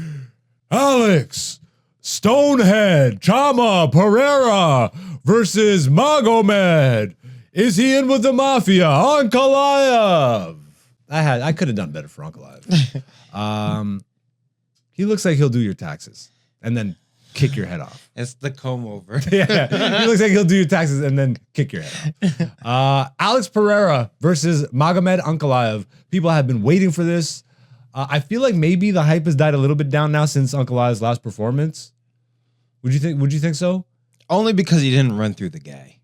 Alex Stonehead Chama Pereira versus Magomed. Is he in with the Mafia? Ankalaev. I could have done better for Ankalaev. He looks like he'll do your taxes and then kick your head off. It's the comb over. Yeah, he looks like he'll do your taxes and then kick your head off. Alex Pereira versus Magomed Ankalaev. People have been waiting for this. I feel like maybe the hype has died a little bit down now since Ankalaev's last performance. Would you think so? Only because he didn't run through the guy.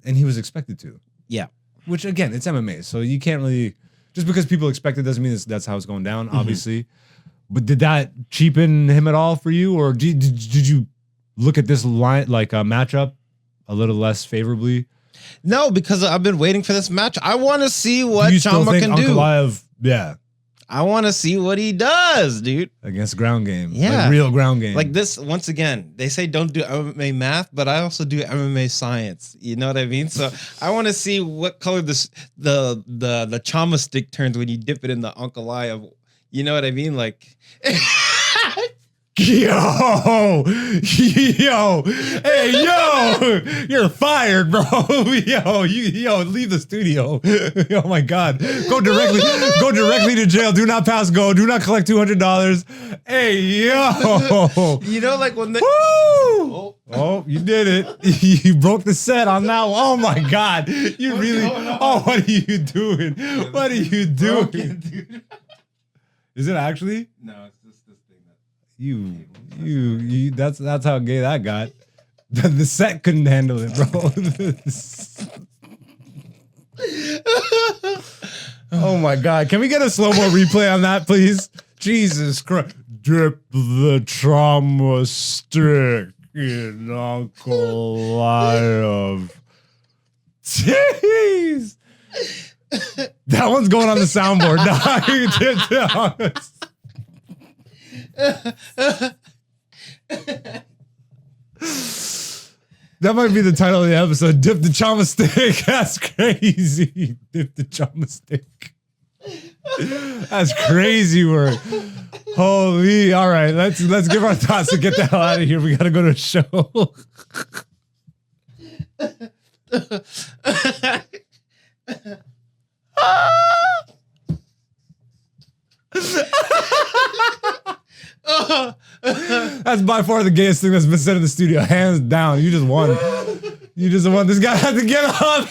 And he was expected to. Yeah. Which again, it's MMA, so you can't really just because people expect it doesn't mean that's how it's going down, obviously. But did that cheapen him at all for you, or did you look at this line like a matchup a little less favorably? No, because I've been waiting for this match. I want to see what Do you still Chama think can do. Ankalaev, yeah, I want to see what he does, dude. against ground game, Yeah. like real ground game, Like this, once again, they say don't do MMA math, but I also do MMA science. You know what I mean? So I want to see what color the Chama stick turns when you dip it in the Ankalaev. You know what I mean? Like, Yo, hey, yo, you're fired, bro. Yo, leave the studio. Oh my God, go directly to jail. Do not pass go. Do not collect $200. Hey, yo, you know, like when they. Woo! Oh, you did it. You broke the set on that one. Oh my God, you really. Oh, what are you doing? What are you doing? Is it actually? No, it's just this thing that. You that's how gay that got. The set couldn't handle it, bro. Oh my God. Can we get a slow-mo replay on that, please? Jesus Christ. Dip the trauma stick in Ankalaev. Jeez. That one's going on the soundboard. That might be the title of the episode. Dip the chama stick. That's crazy. Dip the chama stick. That's crazy word. Holy. All right. Let's give our thoughts to get the hell out of here. We gotta go to a show. That's by far the gayest thing that's been said in the studio. Hands down. You just won. You just won. This guy had to get up.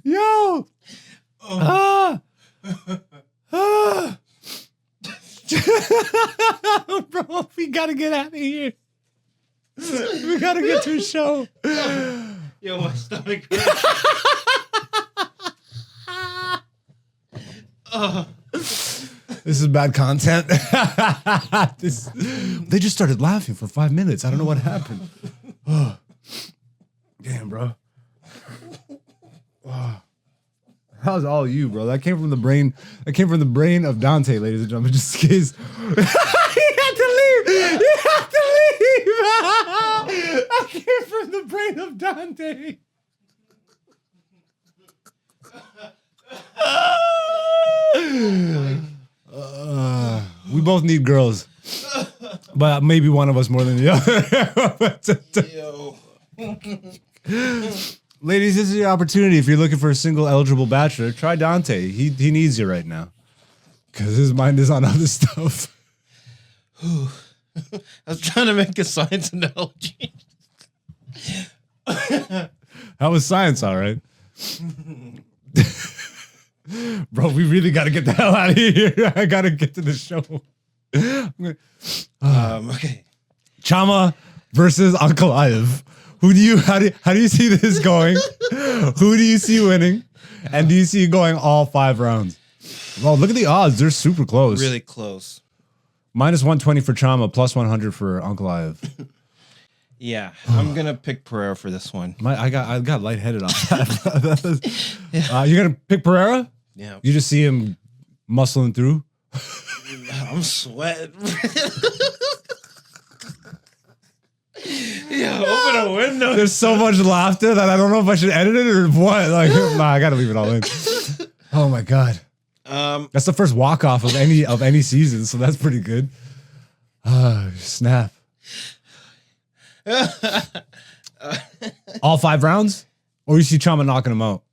Yo. Bro, we gotta get out of here. We gotta get to a show. Yo, my stomach. This is bad content. They just started laughing for 5 minutes. I don't know what happened. Oh. Damn, bro. Oh. That was all you, bro. That came from the brain. That came from the brain of Dante, ladies and gentlemen. Just in case. You had to leave. You had to leave. That came from the brain of Dante. We both need girls, but maybe one of us more than the other. Ladies, this is your opportunity. If you're looking for a single eligible bachelor, try Dante. He needs you right now because his mind is on other stuff. I was trying to make a science analogy. That was science, all right. Bro, we really got to get the hell out of here. I got to get to the show. Okay. Chama versus Ankalaev. How do you see this going? Who do you see winning? And do you see it going all 5 rounds? Well, look at the odds. They're super close. Really close. Minus 120 for Chama, plus 100 for Ankalaev. Yeah, I'm gonna pick Pereira for this one. I got lightheaded off that. You're gonna pick Pereira? Yeah. You just see him muscling through? I'm sweating. Yeah, open a window. There's so much laughter that I don't know if I should edit it or what. Like, nah, I gotta leave it all in. Oh my god. That's the first walk-off of any season, so that's pretty good. Snap. All 5 rounds? Or you see Chama knocking him out?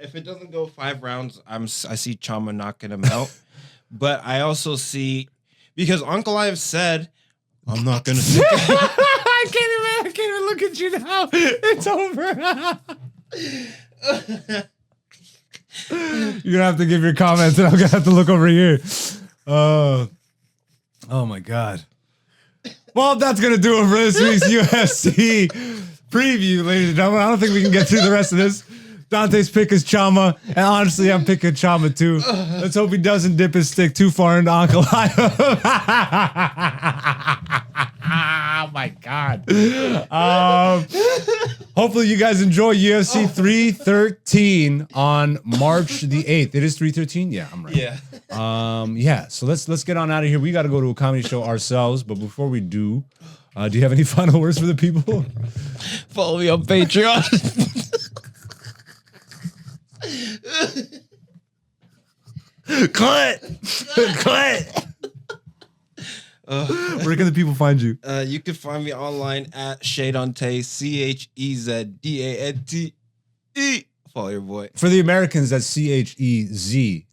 If it doesn't go 5 rounds, I see Chama knocking him out. But I also see, because Ankalaev said, I'm not gonna stick I can't even look at you now. It's over. You're gonna have to give your comments and I'm gonna have to look over here. Oh my god. Well, that's gonna do it for this week's UFC preview, ladies and gentlemen. I don't think we can get through the rest of this. Dante's pick is Chama, and honestly, I'm picking Chama too. Let's hope he doesn't dip his stick too far into Ankalaev. Oh my god. Hopefully you guys enjoy UFC 313 on March the 8th. It is 313? Yeah, I'm right. Yeah. Yeah, so let's get on out of here. We got to go to a comedy show ourselves, but before we do you have any final words for the people? Follow me on Patreon. Cut. Where can the people find you? You can find me online at Shedante, CHEZDANTE. Follow your boy. For the Americans, that's CHEZDANT.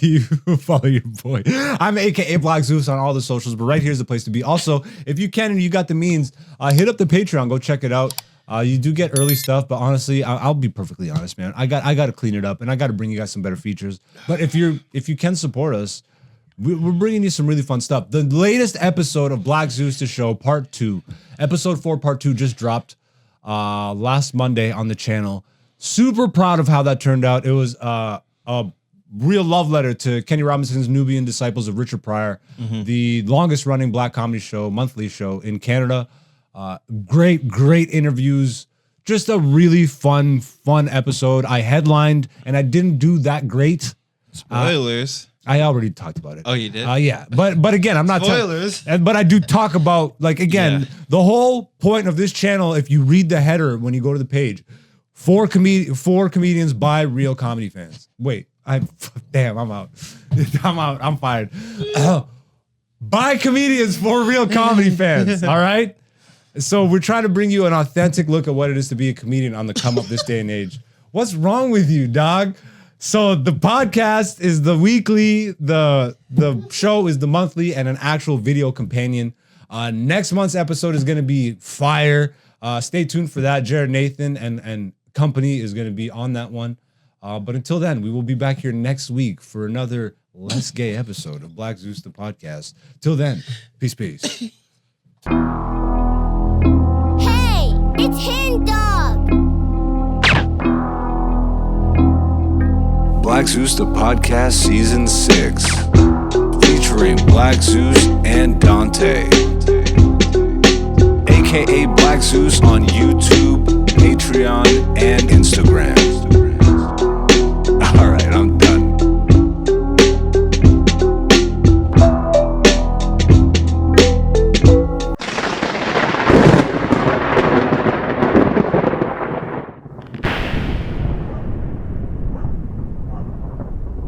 You follow your boy. I'm AKA Black Zeus on all the socials, but right here's the place to be. Also, if you can and you got the means, hit up the Patreon. Go check it out. You do get early stuff, but honestly, I'll be perfectly honest, man. I got to clean it up, and I got to bring you guys some better features. But if you can support us, we're bringing you some really fun stuff. The latest episode of Black Zeus the Show, Part 2, Episode 4, Part 2, just dropped last Monday on the channel. Super proud of how that turned out. It was a real love letter to Kenny Robinson's Nubian Disciples of Richard Pryor, the longest running black comedy show, monthly show in Canada. Great interviews. Just a really fun episode. I headlined and I didn't do that great. Spoilers. I already talked about it. Oh, you did? Yeah. But again, I'm not Spoilers. but I do talk about, like, again, the whole point of this channel, if you read the header when you go to the page, four comedians by real comedy fans. Wait, damn, I'm out. I'm fired. By comedians for real comedy fans. All right. So we're trying to bring you an authentic look at what it is to be a comedian on the come up this day and age. What's wrong with you, dog? So the podcast is the weekly, the show is the monthly, and an actual video companion. Next month's episode is going to be fire. Stay tuned for that. Jared Nathan and company is going to be on that one. But until then, we will be back here next week for another less gay episode of Black Zeus the podcast. Till then, peace. Hey, it's Hen Dog. Black Zeus the podcast season 6, featuring Black Zeus and Dante, aka Black Zeus on YouTube, Patreon, and Instagram.